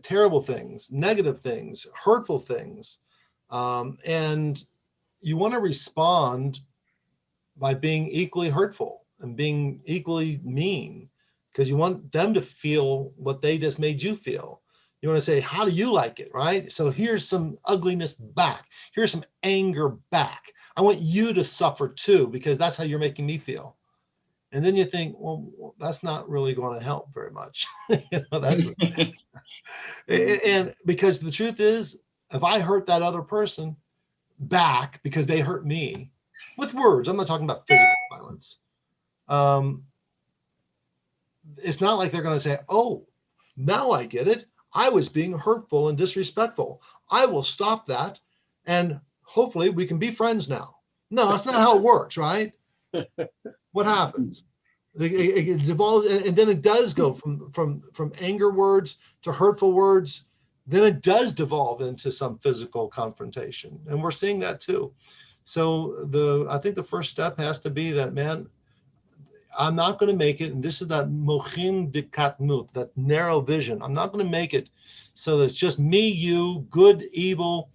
terrible things, negative things, hurtful things. And you want to respond by being equally hurtful and being equally mean, because you want them to feel what they just made you feel. You want to say, how do you like it, right? So here's some ugliness back. Here's some anger back. I want you to suffer too, because that's how you're making me feel. And then you think, well, that's not really going to help very much. And because the truth is, if I hurt that other person back because they hurt me with words, I'm not talking about physical violence. It's not like they're going to say, oh, now I get it. I was being hurtful and disrespectful. I will stop that. And hopefully we can be friends now. No, that's not how it works, right? What happens? It devolves, and then it does go from anger words to hurtful words. Then it does devolve into some physical confrontation. And we're seeing that too. So I think the first step has to be that, man, I'm not going to make it. And this is that mochin de katnut, that narrow vision. I'm not going to make it so that it's just me, you, good, evil,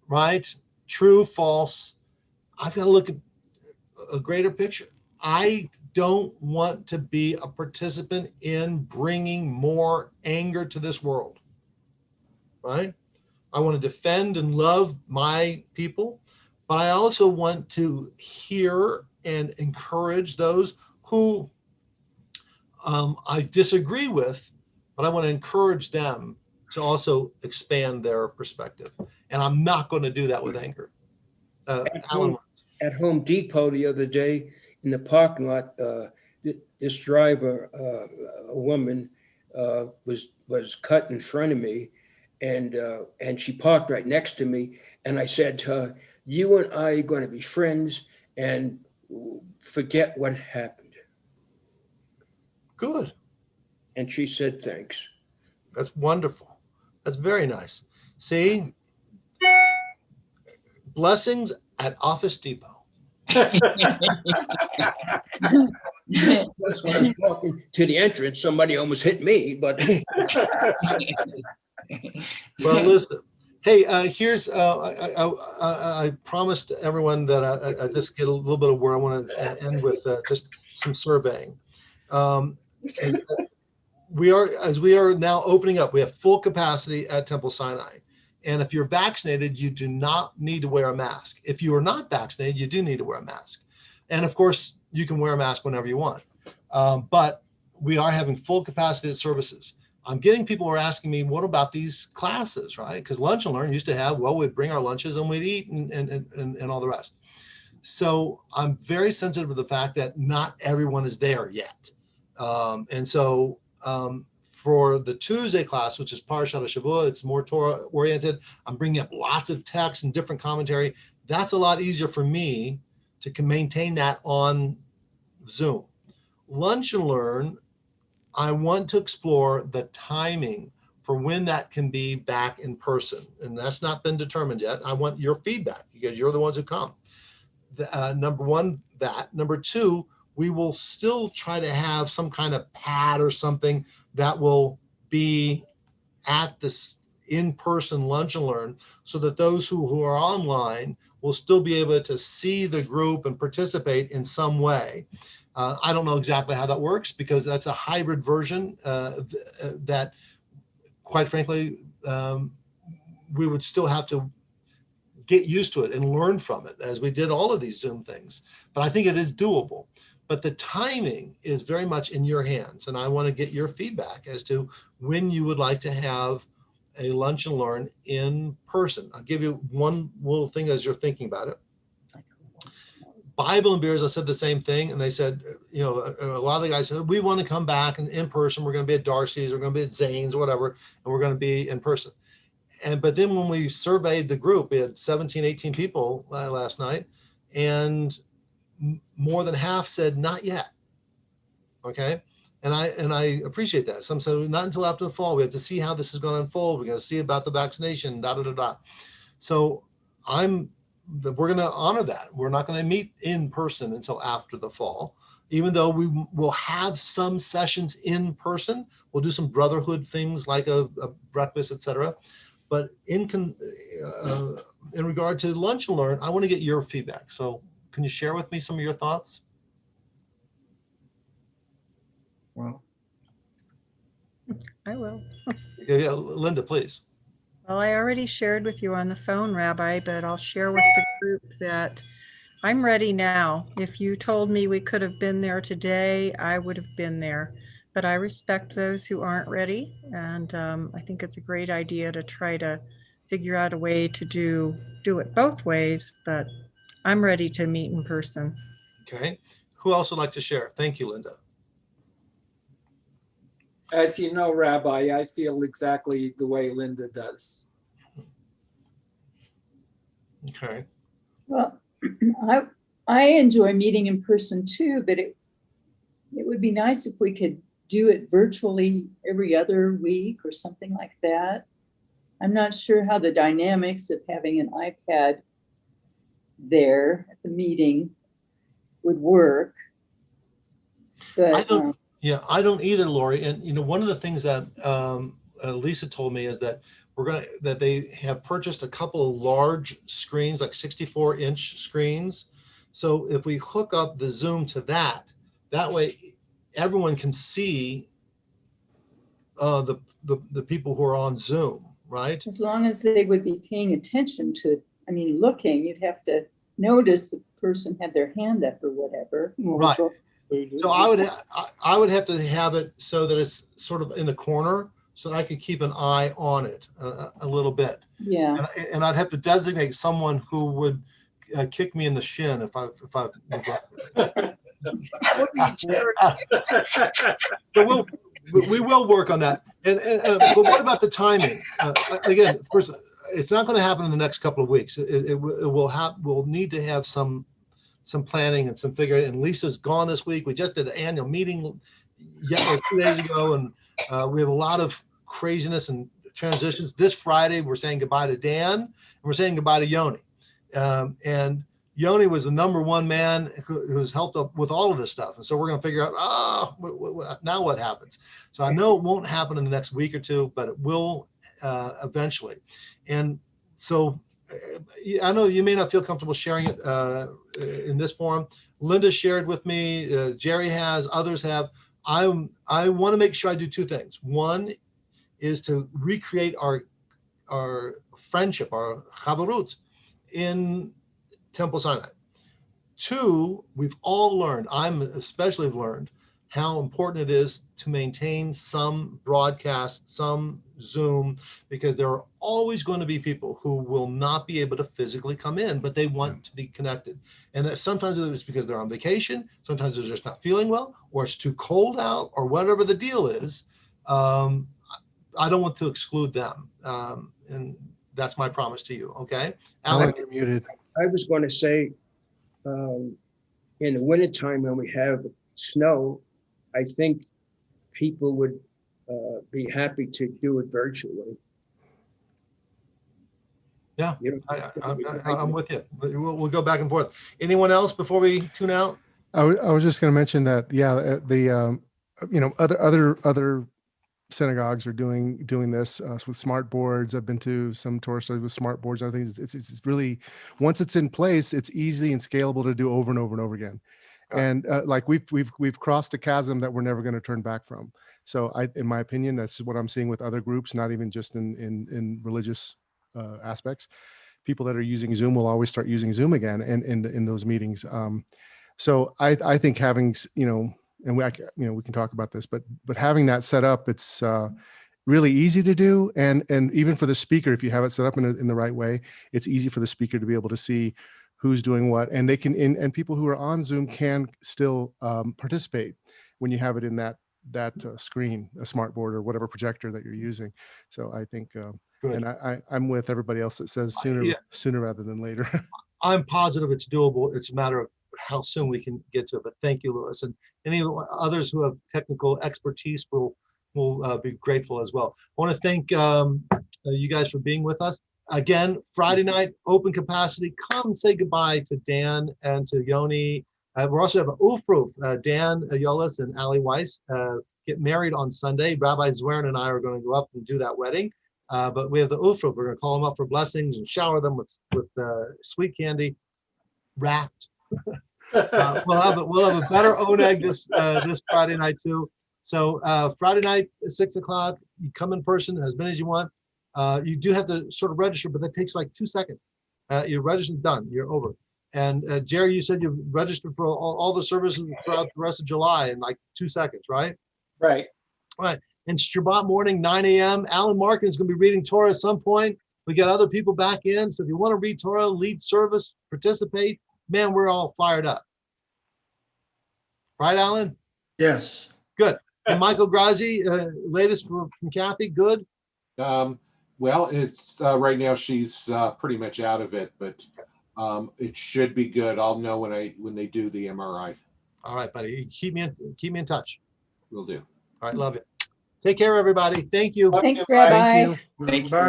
right? True, false. I've got to look at a greater picture. I don't want to be a participant in bringing more anger to this world, right? I want to defend and love my people, but I also want to hear and encourage those who I disagree with, but I want to encourage them to also expand their perspective. And I'm not going to do that with anger. At Home Depot the other day in the parking lot, this driver, a woman, was cut in front of me, and she parked right next to me. And I said to her, "You and I are going to be friends, and forget what happened." Good. And she said, "Thanks." That's wonderful. That's very nice. See, blessings at Office Depot. That's when I was walking to the entrance, somebody almost hit me, but. Well, listen. Hey, here's, I promised everyone that I just get a little bit of where I want to end with just some surveying. As we are now opening up, we have full capacity at Temple Sinai. And if you're vaccinated, you do not need to wear a mask. If you are not vaccinated, you do need to wear a mask. And of course, you can wear a mask whenever you want. But we are having full capacity services. I'm getting people who are asking me, what about these classes, right? Because Lunch and Learn used to have, well, we'd bring our lunches and we'd eat and all the rest. So I'm very sensitive to the fact that not everyone is there yet. And so for the Tuesday class, which is Parashat Shavua, it's more Torah oriented. I'm bringing up lots of text and different commentary. That's a lot easier for me to maintain that on Zoom. Lunch and Learn, I want to explore the timing for when that can be back in person. And that's not been determined yet. I want your feedback because you're the ones who come. Number one, that. Number two, we will still try to have some kind of pad or something that will be at this in-person Lunch and Learn, so that those who are online will still be able to see the group and participate in some way. I don't know exactly how that works because that's a hybrid version that, quite frankly, we would still have to get used to it and learn from it as we did all of these Zoom things. But I think it is doable. But the timing is very much in your hands. And I want to get your feedback as to when you would like to have a Lunch and Learn in person. I'll give you one little thing as you're thinking about it. Bible and Beers, I said the same thing. And they said, you know, a lot of the guys said, we want to come back and in person. We're going to be at Darcy's, we're going to be at Zane's, or whatever, and we're going to be in person. But then when we surveyed the group, we had 17, 18 people last night, and more than half said not yet. Okay. And I appreciate that. Some said not until after the fall. We have to see how this is going to unfold. We're going to see about the vaccination, So we're going to honor that. We're not going to meet in person until after the fall, even though we will have some sessions in person. We'll do some brotherhood things like a breakfast, etc. But in regard to Lunch and Learn, I want to get your feedback. So can you share with me some of your thoughts? Well, I will. Yeah, Linda, please. Well, I already shared with you on the phone, Rabbi, but I'll share with the group that I'm ready now. If you told me we could have been there today, I would have been there. But I respect those who aren't ready. And I think it's a great idea to try to figure out a way to do it both ways. But I'm ready to meet in person. Okay. Who else would like to share? Thank you, Linda. As you know, Rabbi, I feel exactly the way Linda does. Okay. Well, I enjoy meeting in person too, but it would be nice if we could do it virtually every other week or something like that. I'm not sure how the dynamics of having an iPad there at the meeting would work. But I don't either, Lori. And you know, one of the things that Lisa told me is that that they have purchased a couple of large screens, like 64-inch screens. So if we hook up the Zoom to that way everyone can see the people who are on Zoom, right? as long as they would be paying attention to, I mean, looking, you'd have to notice the person had their hand up or whatever. Right. So I would have to have it so that it's sort of in the corner, so that I could keep an eye on it a little bit. Yeah. And I'd have to designate someone who would kick me in the shin if I So we will work on that. But what about the timing? Again, first, it's not going to happen in the next couple of weeks. We'll need to have some planning and some figuring. And Lisa's gone this week. We just did an annual meeting 2 days ago, and we have a lot of craziness and transitions. This Friday, we're saying goodbye to Dan, and we're saying goodbye to Yoni. And Yoni was the number one man who's helped up with all of this stuff. And so we're going to figure out, now what happens? So I know it won't happen in the next week or two, but it will eventually. And so I know you may not feel comfortable sharing it in this forum. Linda shared with me, Jerry has, others have. I want to make sure I do two things. One is to recreate our friendship, our chavarut in Temple Sinai. Two, we've all learned, I'm especially learned, how important it is to maintain some broadcast, some Zoom, because there are always going to be people who will not be able to physically come in, but they want to be connected. And that sometimes it's because they're on vacation, sometimes they're just not feeling well, or it's too cold out, or whatever the deal is. I don't want to exclude them. And that's my promise to you, okay? Alan, Alan, you're muted. I was going to say, in the wintertime when we have snow, I think people would be happy to do it virtually. yeah, You I'm with you. We'll go back and forth. Anyone else before we tune out? I was just going to mention that, yeah, other synagogues are doing this with smart boards. I've been to some Torah studies with smart boards. I think it's really, once it's in place, it's easy and scalable to do over and over and over again. And like we've crossed a chasm that we're never going to turn back from. So in my opinion, that's what I'm seeing with other groups, not even just in religious aspects. People that are using Zoom will always start using Zoom again in those meetings. So I think having, and we can talk about this, but having that set up, it's really easy to do. And even for the speaker, if you have it set up in the right way, it's easy for the speaker to be able to see who's doing what, and they can, and people who are on Zoom can still participate when you have it in that screen, a smart board or whatever projector that you're using. So I think, and I'm with everybody else that says sooner rather than later. I'm positive it's doable. It's a matter of how soon we can get to it. But thank you, Louis, and any others who have technical expertise will be grateful as well. I want to thank you guys for being with us. Again, Friday night, open capacity. Come say goodbye to Dan and to Yoni. We also have an Ufruf, Dan Yolis and Ali Weiss get married on Sunday. Rabbi Zwerin and I are going to go up and do that wedding. But we have the Ufruf. We're going to call them up for blessings and shower them with sweet candy wrapped. We'll have a better oneg this Friday night too. So Friday night, 6 o'clock, you come in person as many as you want. You do have to sort of register, but that takes like 2 seconds. You're registered, done, you're over. And Jerry, you said you've registered for all the services throughout the rest of July in like 2 seconds, right? Right. All right. And Shabbat morning, 9 a.m. Alan Markin is going to be reading Torah at some point. We got other people back in. So if you want to read Torah, lead service, participate, man, we're all fired up. Right, Alan? Yes. Good. And Michael Grazi, latest from Kathy, good? Well, it's right now she's pretty much out of it, but it should be good. I'll know when they do the MRI. All right, buddy. Keep me in touch. Will do. All right, love you. Take care, everybody. Thank you. Thanks, Rabbi. Thank you. Thank you. Bye.